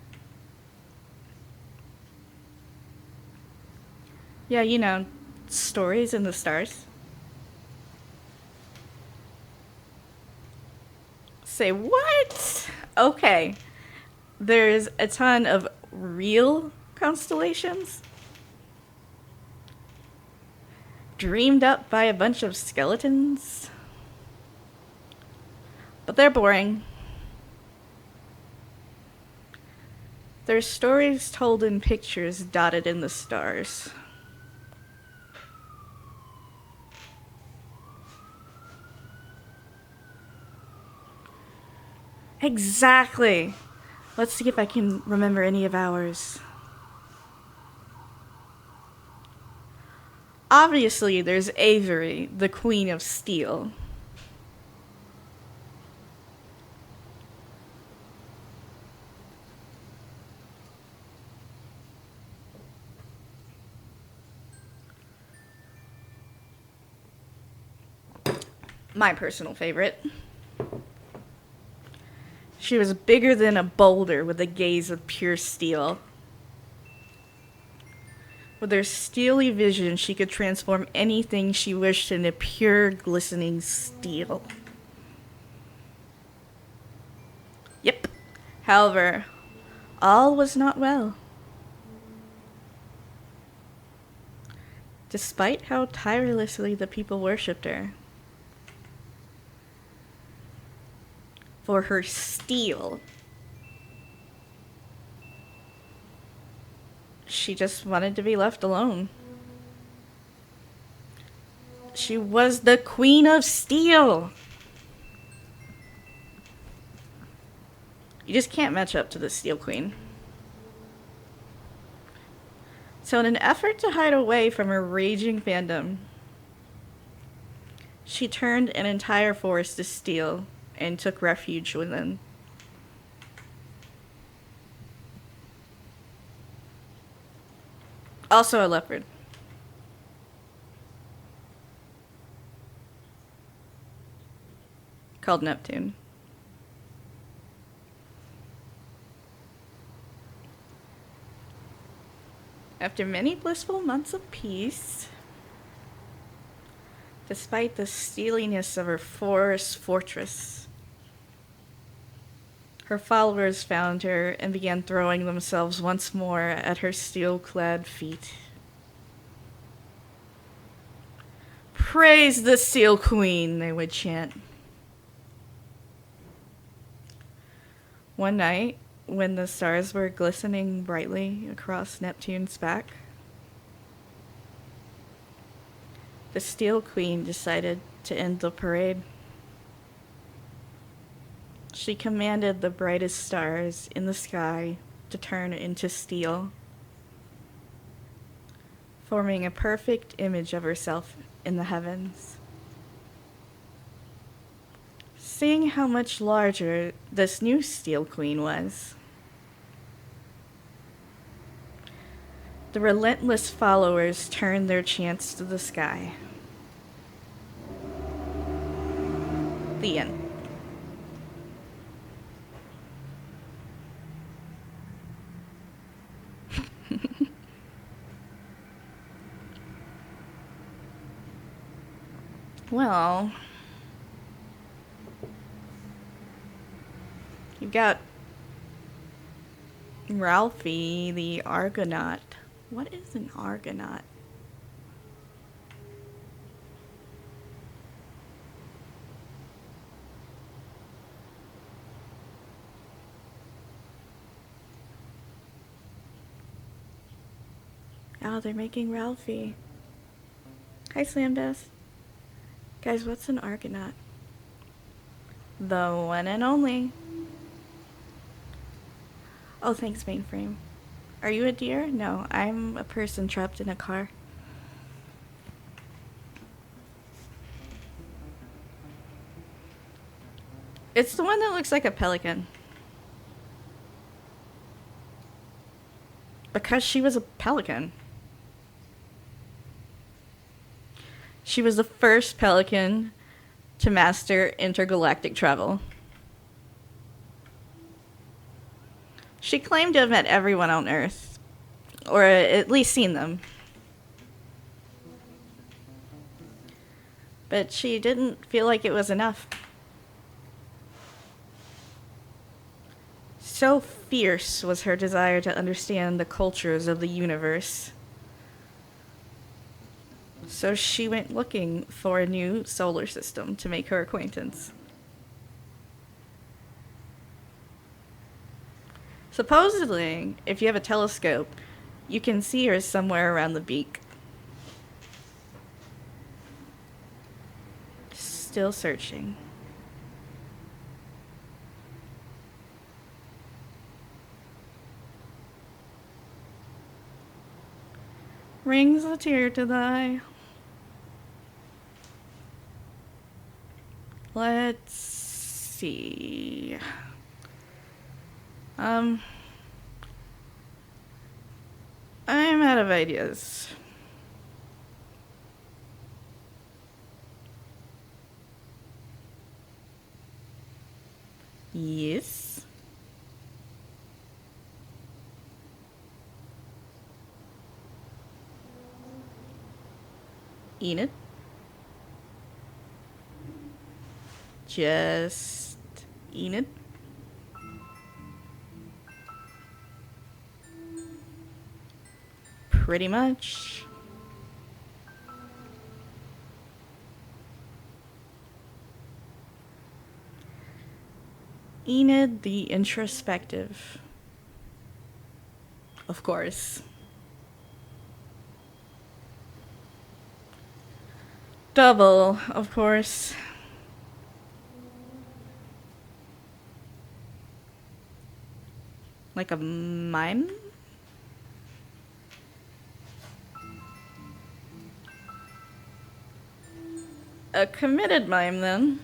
Yeah, you know, stories in the stars. Say what? Okay. There's a ton of real constellations dreamed up by a bunch of skeletons. But they're boring. There's stories told in pictures dotted in the stars. Exactly. Let's see if I can remember any of ours. Obviously, there's Avery, the Queen of Steel. My personal favorite. She was bigger than a boulder with a gaze of pure steel. With her steely vision, she could transform anything she wished into pure, glistening steel. Yep. However, all was not well. Despite how tirelessly the people worshipped her. For her steel. She just wanted to be left alone. She was the Queen of Steel. You just can't match up to the Steel Queen. So in an effort to hide away from her raging fandom, she turned an entire forest to steel and took refuge within. Also a leopard. Called Neptune. After many blissful months of peace, despite the steeliness of her forest fortress, Her followers found her and began throwing themselves once more at her steel-clad feet. "Praise the Seal Queen," they would chant. One night, when the stars were glistening brightly across Neptune's back, the Steel Queen decided to end the parade. She commanded the brightest stars in the sky to turn into steel, forming a perfect image of herself in the heavens. Seeing how much larger this new Steel Queen was, the relentless followers turned their chants to the sky. The end. Well, you've got Ralphie, the Argonaut. What is an Argonaut? Oh, they're making Ralphie. Hi, Slambest. Guys, what's an Argonaut? The one and only. Oh, thanks, Mainframe. Are you a deer? No, I'm a person trapped in a car. It's the one that looks like a pelican. Because she was a pelican. She was the first pelican to master intergalactic travel. She claimed to have met everyone on Earth, or at least seen them. But she didn't feel like it was enough. So fierce was her desire to understand the cultures of the universe. So she went looking for a new solar system to make her acquaintance. Supposedly, if you have a telescope, you can see her somewhere around the beak. Still searching. Brings a tear to the eye. Let's see. I'm out of ideas. Yes. Enid. Just Enid. Pretty much. Enid the introspective. Of course. Double, of course. Like a mime? A committed mime, then.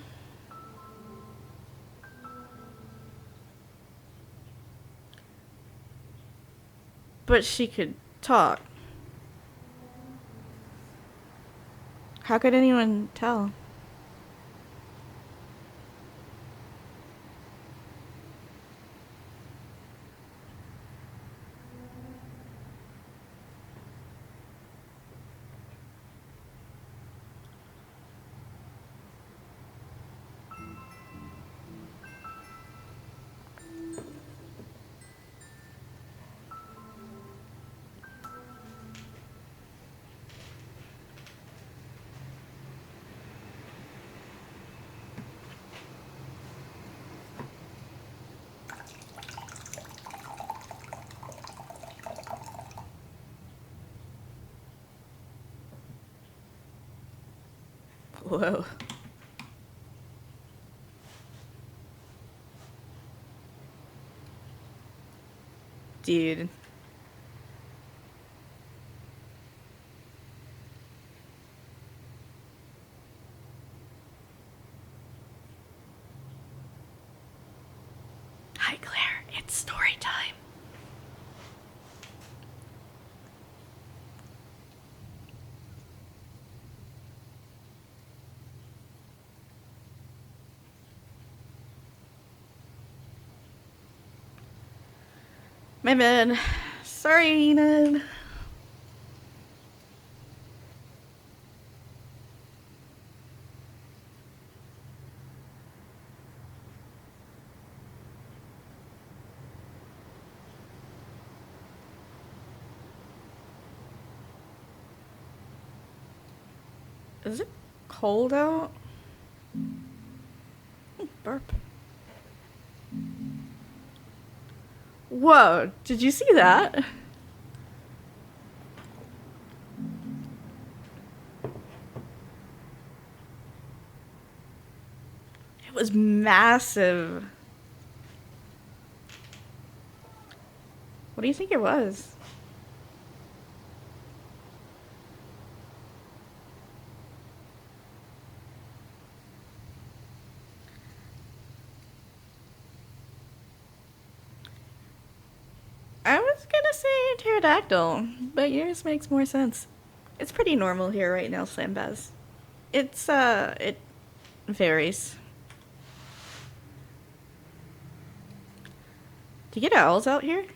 But she could talk. How could anyone tell? Whoa. Dude. Hi, Claire. It's story time. My bad. Sorry, Enid. Is it cold out? Burp. Whoa, did you see that? It was massive. What do you think it was? I was gonna say pterodactyl, but yours makes more sense. It's pretty normal here right now, Slambaz. It varies. Do you get owls out here?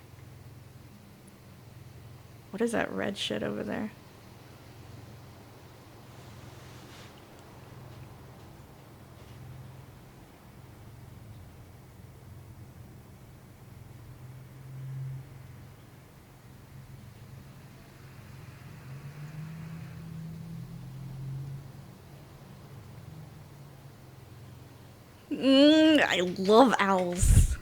What is that red shit over there? I love owls.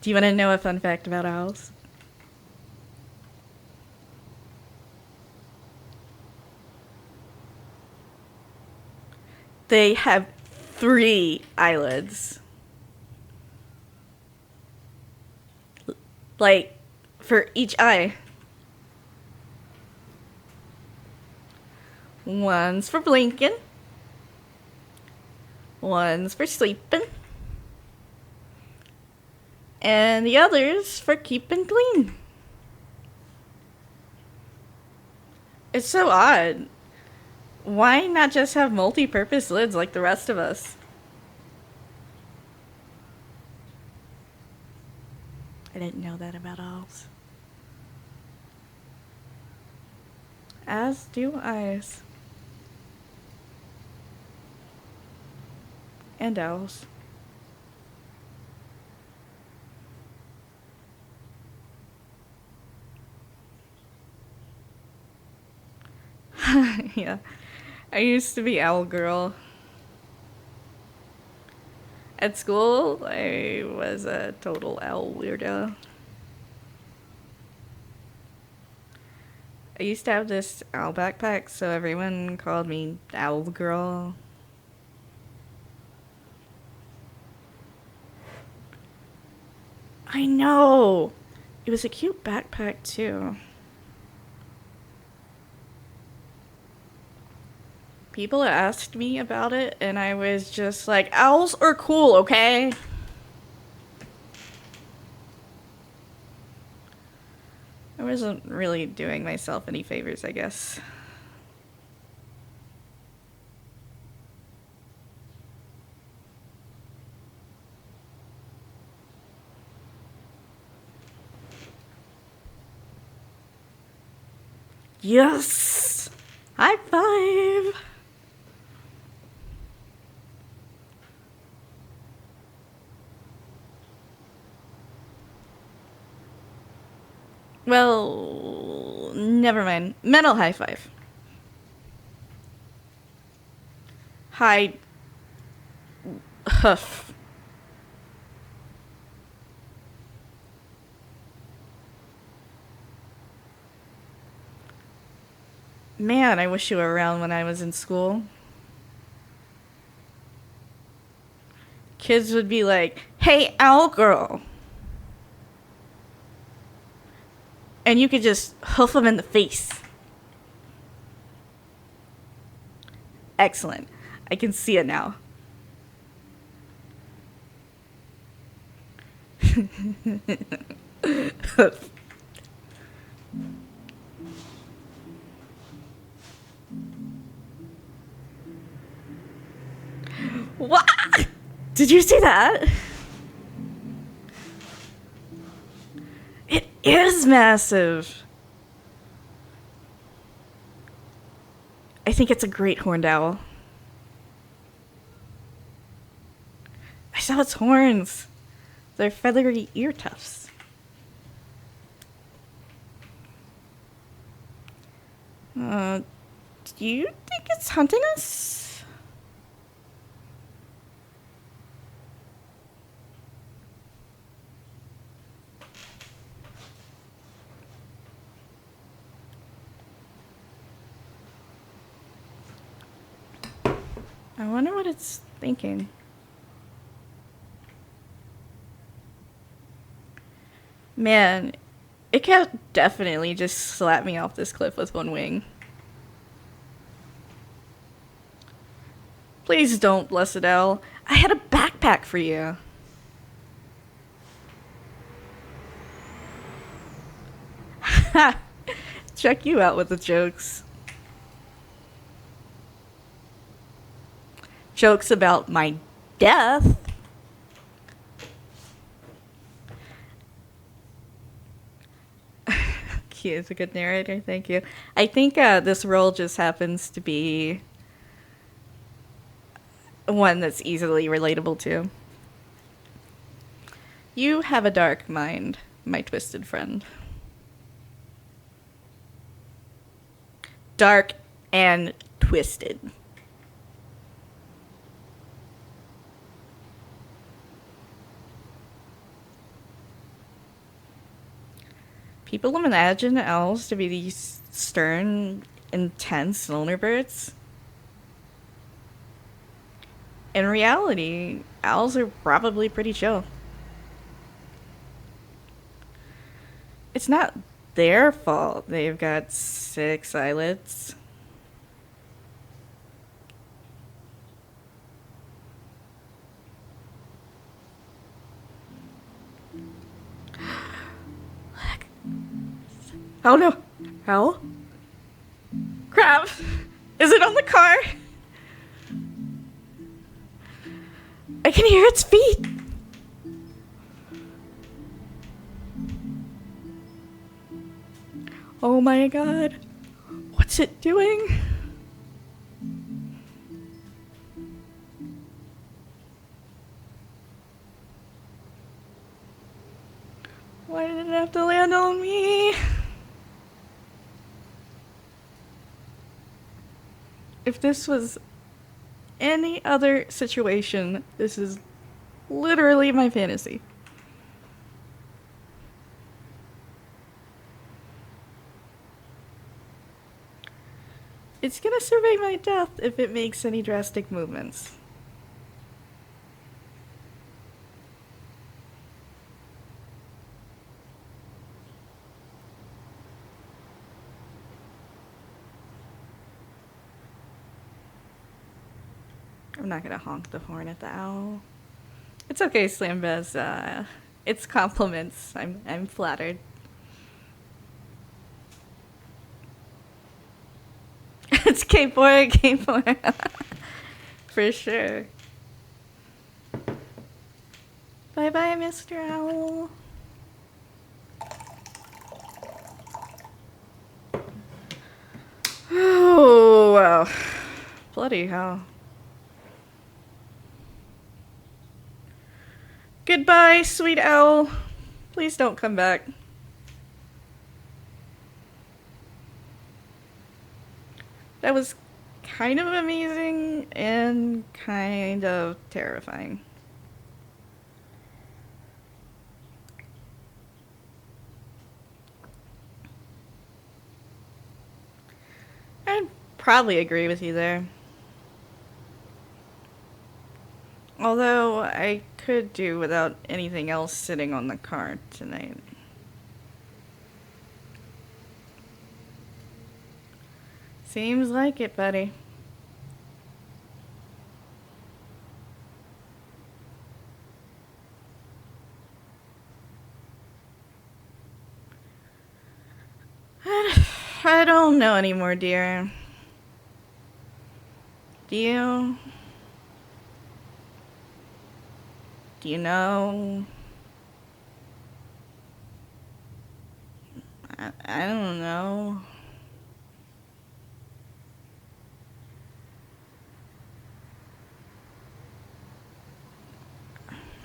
Do you want to know a fun fact about owls? They have 3 eyelids. Like, for each eye. One's for blinking. One's for sleeping. And the other's for keeping clean. It's so odd. Why not just have multi-purpose lids like the rest of us? I didn't know that about owls. As do eyes. And owls. Yeah. I used to be owl girl. At school, I was a total owl weirdo. I used to have this owl backpack, so everyone called me Owl Girl. I know! It was a cute backpack, too. People asked me about it, and I was just like, owls are cool, okay? I wasn't really doing myself any favors, I guess. Yes! High five! Well, never mind. Mental high five. High huff. Man, I wish you were around when I was in school. Kids would be like, "Hey, owl girl." And you could just hoof them in the face. Excellent. I can see it now. What? Did you see that? It is massive. I think it's a great horned owl. I saw its horns. They're feathery ear tufts. Do you think it's hunting us? I wonder what it's thinking. Man, it can definitely just slap me off this cliff with one wing. Please don't, blessed owl. I had a backpack for you. Ha! Check you out with the jokes. Jokes about my death. He is a good narrator, thank you. I think this role just happens to be one that's easily relatable to. You have a dark mind, my twisted friend. Dark and twisted. People imagine owls to be these stern, intense loner birds. In reality, owls are probably pretty chill. It's not their fault they've got 6 eyelids. Oh no! Owl? Crap! Is it on the car? I can hear its feet! Oh my god. What's it doing? Why did it have to land on me? If this was any other situation, this is literally my fantasy. It's gonna survey my death if it makes any drastic movements. I'm not gonna honk the horn at the owl. It's okay, Slambaz. It's compliments. I'm flattered. It's K4, K4. For sure. Bye-bye, Mr. Owl. Oh, wow. Bloody hell. Goodbye, sweet owl. Please don't come back. That was kind of amazing and kind of terrifying. probably agree with you there. Although I could do without anything else sitting on the car tonight. Seems like it, buddy. I don't know anymore, dear. Do you? Do you know? I don't know.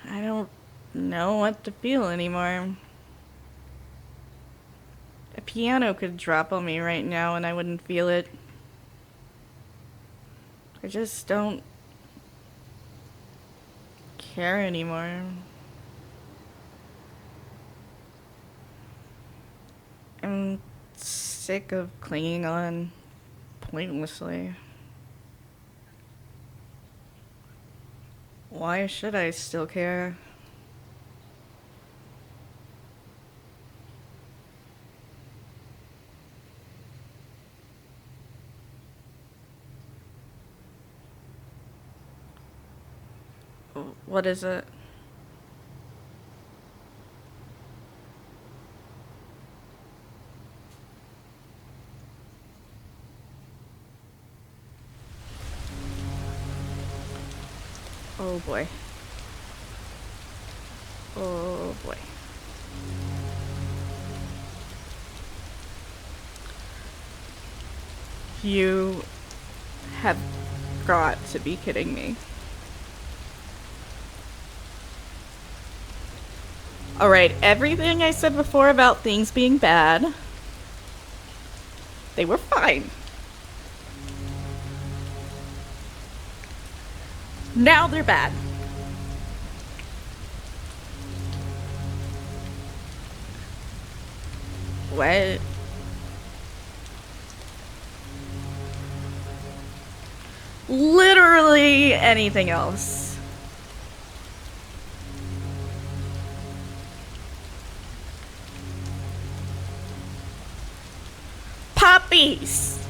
I don't know what to feel anymore. A piano could drop on me right now and I wouldn't feel it. I just don't care anymore. I'm sick of clinging on pointlessly. Why should I still care? What is it? Oh boy. Oh boy. You have got to be kidding me. Alright, everything I said before about things being bad, they were fine. Now they're bad. What? Literally anything else. Puppies.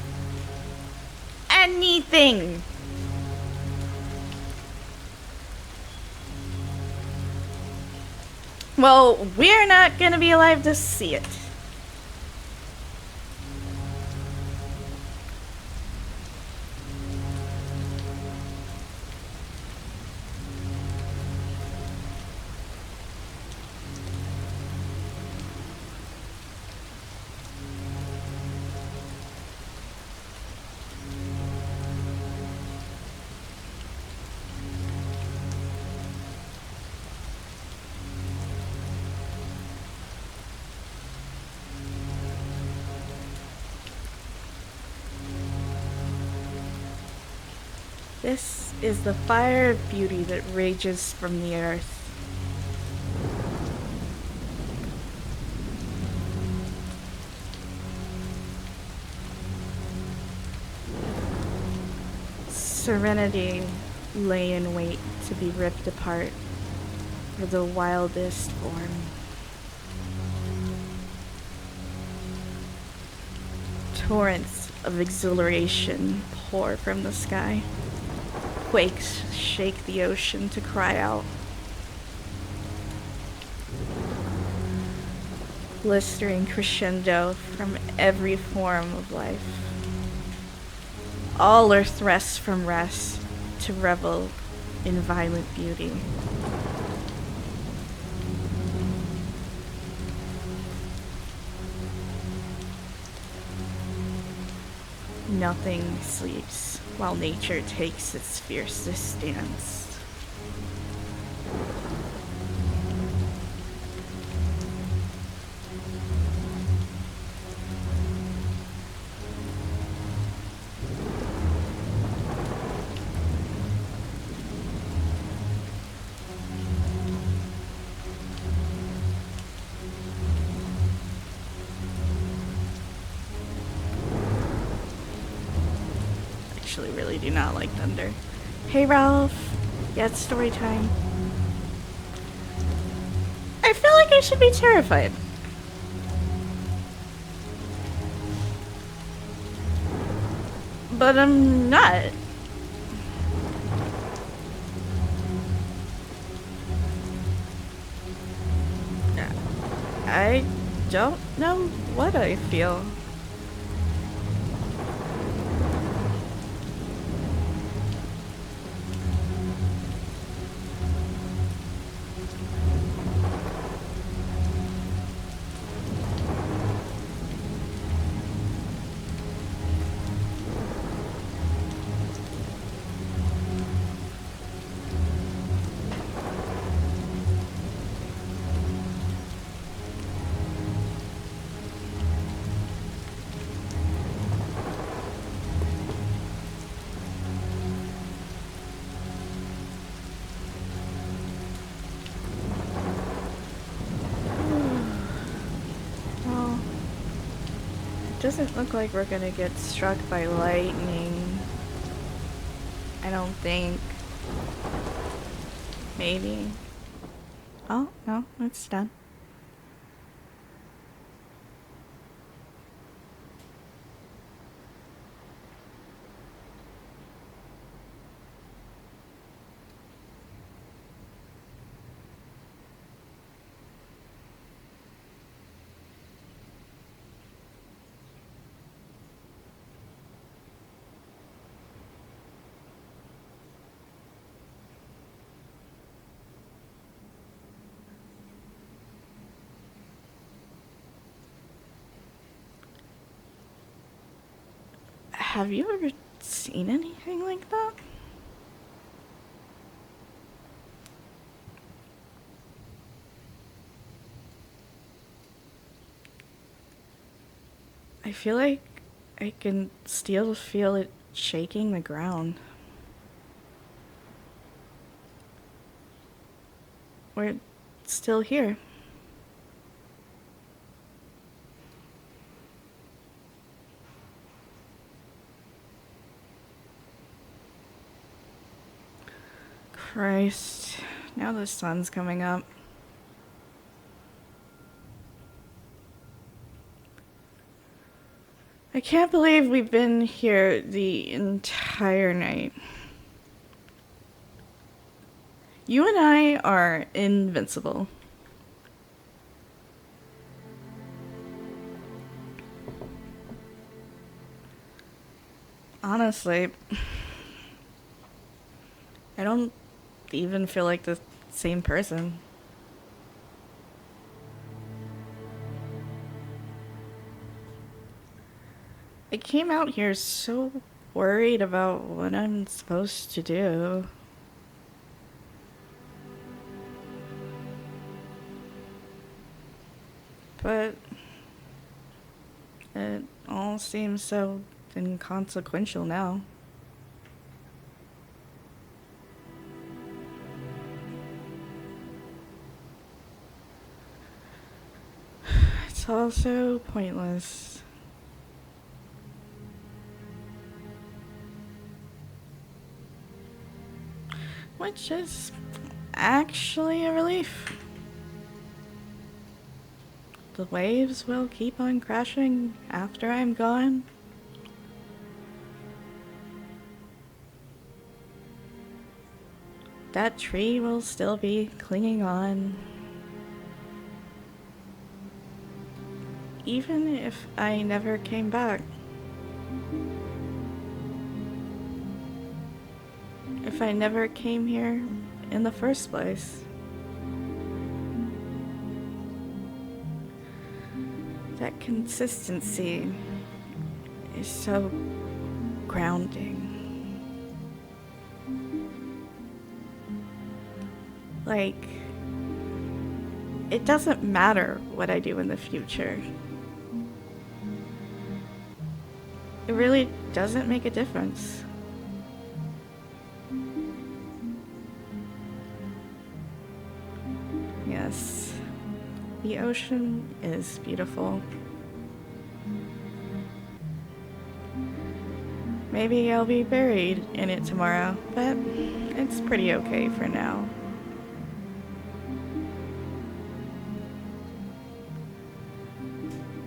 Anything. Well, we're not gonna be alive to see it. This is the fire of beauty that rages from the earth. Serenity lay in wait to be ripped apart for the wildest form. Torrents of exhilaration pour from the sky. Quakes shake the ocean to cry out. Blistering crescendo from every form of life. All are thrust from rest to revel in violent beauty. Nothing sleeps while nature takes its fiercest stance. actually really do not like thunder. Hey, Ralph. Yeah, it's story time. I feel like I should be terrified. But I'm not. I don't know what I feel. Well, it doesn't look like we're gonna get struck by lightning. I don't think. Maybe. Oh, no, it's done. Have you ever seen anything like that? I feel like I can still feel it shaking the ground. We're still here. Christ. Now the sun's coming up. I can't believe we've been here the entire night. You and I are invincible. Honestly, I don't even feel like the same person. I came out here so worried about what I'm supposed to do. But it all seems so inconsequential now. It's also pointless. Which is actually a relief. The waves will keep on crashing after I'm gone. That tree will still be clinging on. Even if I never came back. If I never came here in the first place. That consistency is so grounding. Like, it doesn't matter what I do in the future. It really doesn't make a difference. Yes, the ocean is beautiful. Maybe I'll be buried in it tomorrow, but it's pretty okay for now.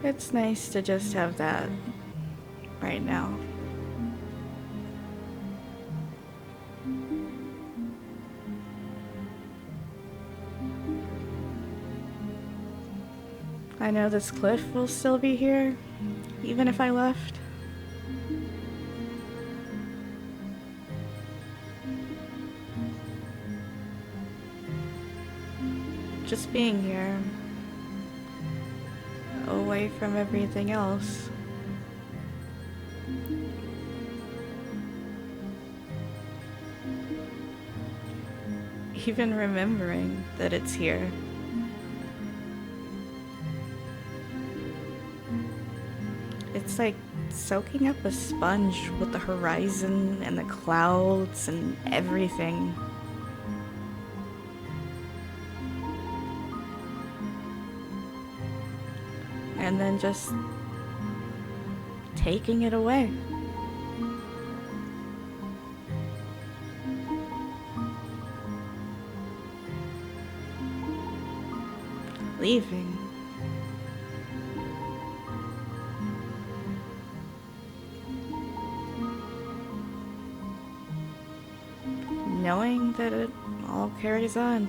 It's nice to just have that right now. I know this cliff will still be here, even if I left. Just being here, away from everything else. Even remembering that it's here. It's like soaking up a sponge with the horizon and the clouds and everything. And then just taking it away. Leaving. Knowing that it all carries on.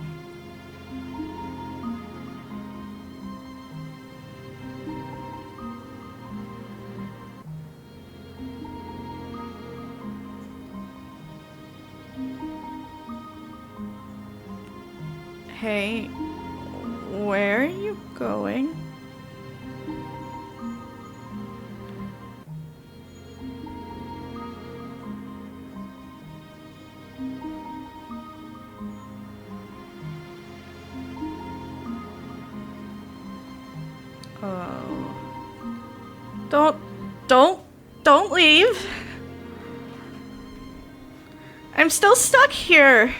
Hey, where are you going? Oh. Don't leave. I'm still stuck here.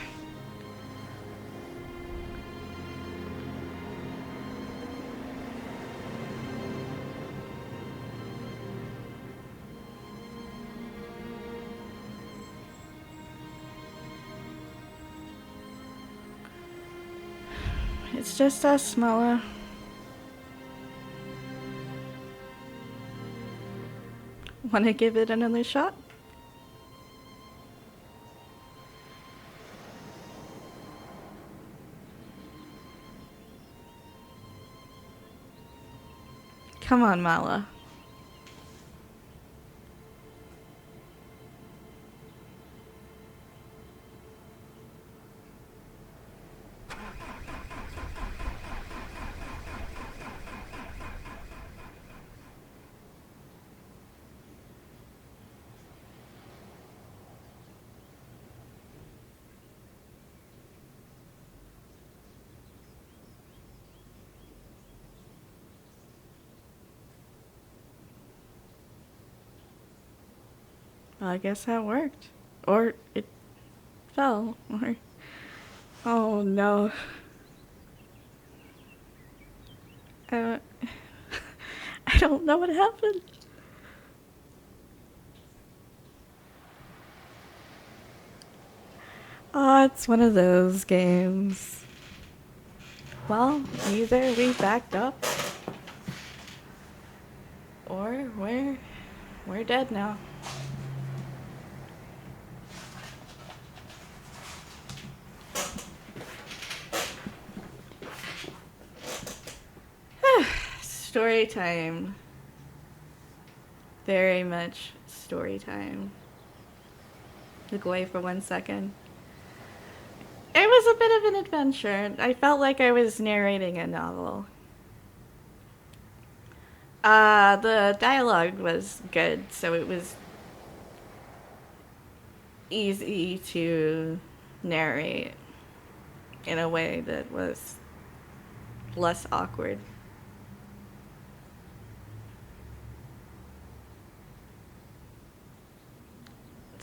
It's just us, Mala. Wanna give it another shot? Come on, Mala. Well, I guess that worked. Or it fell. Or... Oh no. Uh, I don't know what happened. Oh, it's one of those games. Well, either we backed up, or we're dead now. Story time. Very much story time. Look away for 1 second. It was a bit of an adventure. I felt like I was narrating a novel. The dialogue was good, so it was easy to narrate in a way that was less awkward.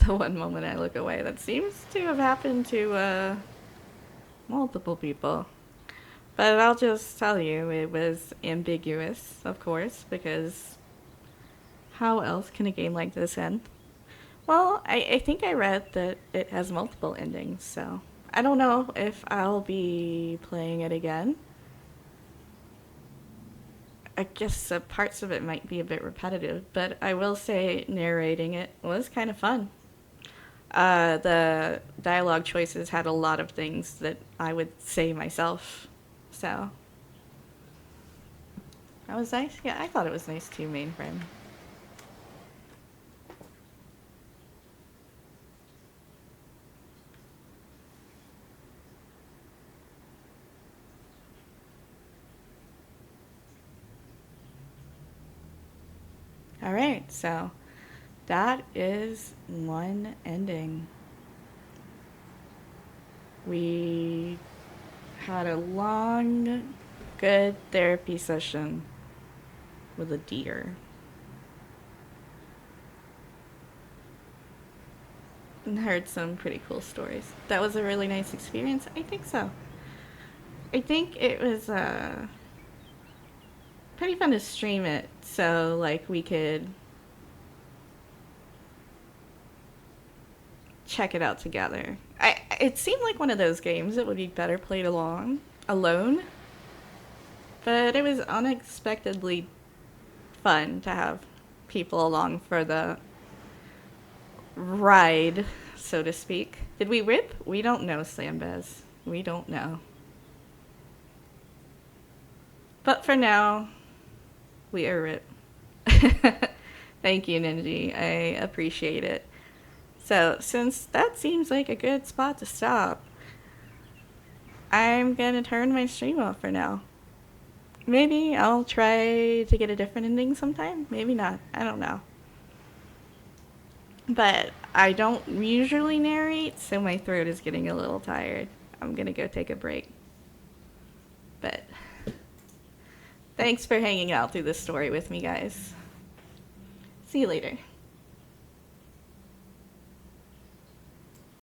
The one moment I look away, that seems to have happened to multiple people. But I'll just tell you, it was ambiguous, of course, because how else can a game like this end? Well, I think I read that it has multiple endings, so I don't know if I'll be playing it again. I guess parts of it might be a bit repetitive, but I will say narrating it was kind of fun. The dialogue choices had a lot of things that I would say myself, so that was nice. Yeah, I thought it was nice too, mainframe. All right, so that is one ending. We had a long, good therapy session with a deer. And heard some pretty cool stories. That was a really nice experience. I think so. I think it was pretty fun to stream it, so like we could check it out together. It seemed like one of those games that would be better played alone, but it was unexpectedly fun to have people along for the ride, so to speak. Did we rip? We don't know, Slambez. We don't know. But for now, we are rip. Thank you, Ninji. I appreciate it. So, since that seems like a good spot to stop, I'm gonna turn my stream off for now. Maybe I'll try to get a different ending sometime. Maybe not. I don't know. But I don't usually narrate, so my throat is getting a little tired. I'm gonna go take a break. But thanks for hanging out through this story with me, guys. See you later.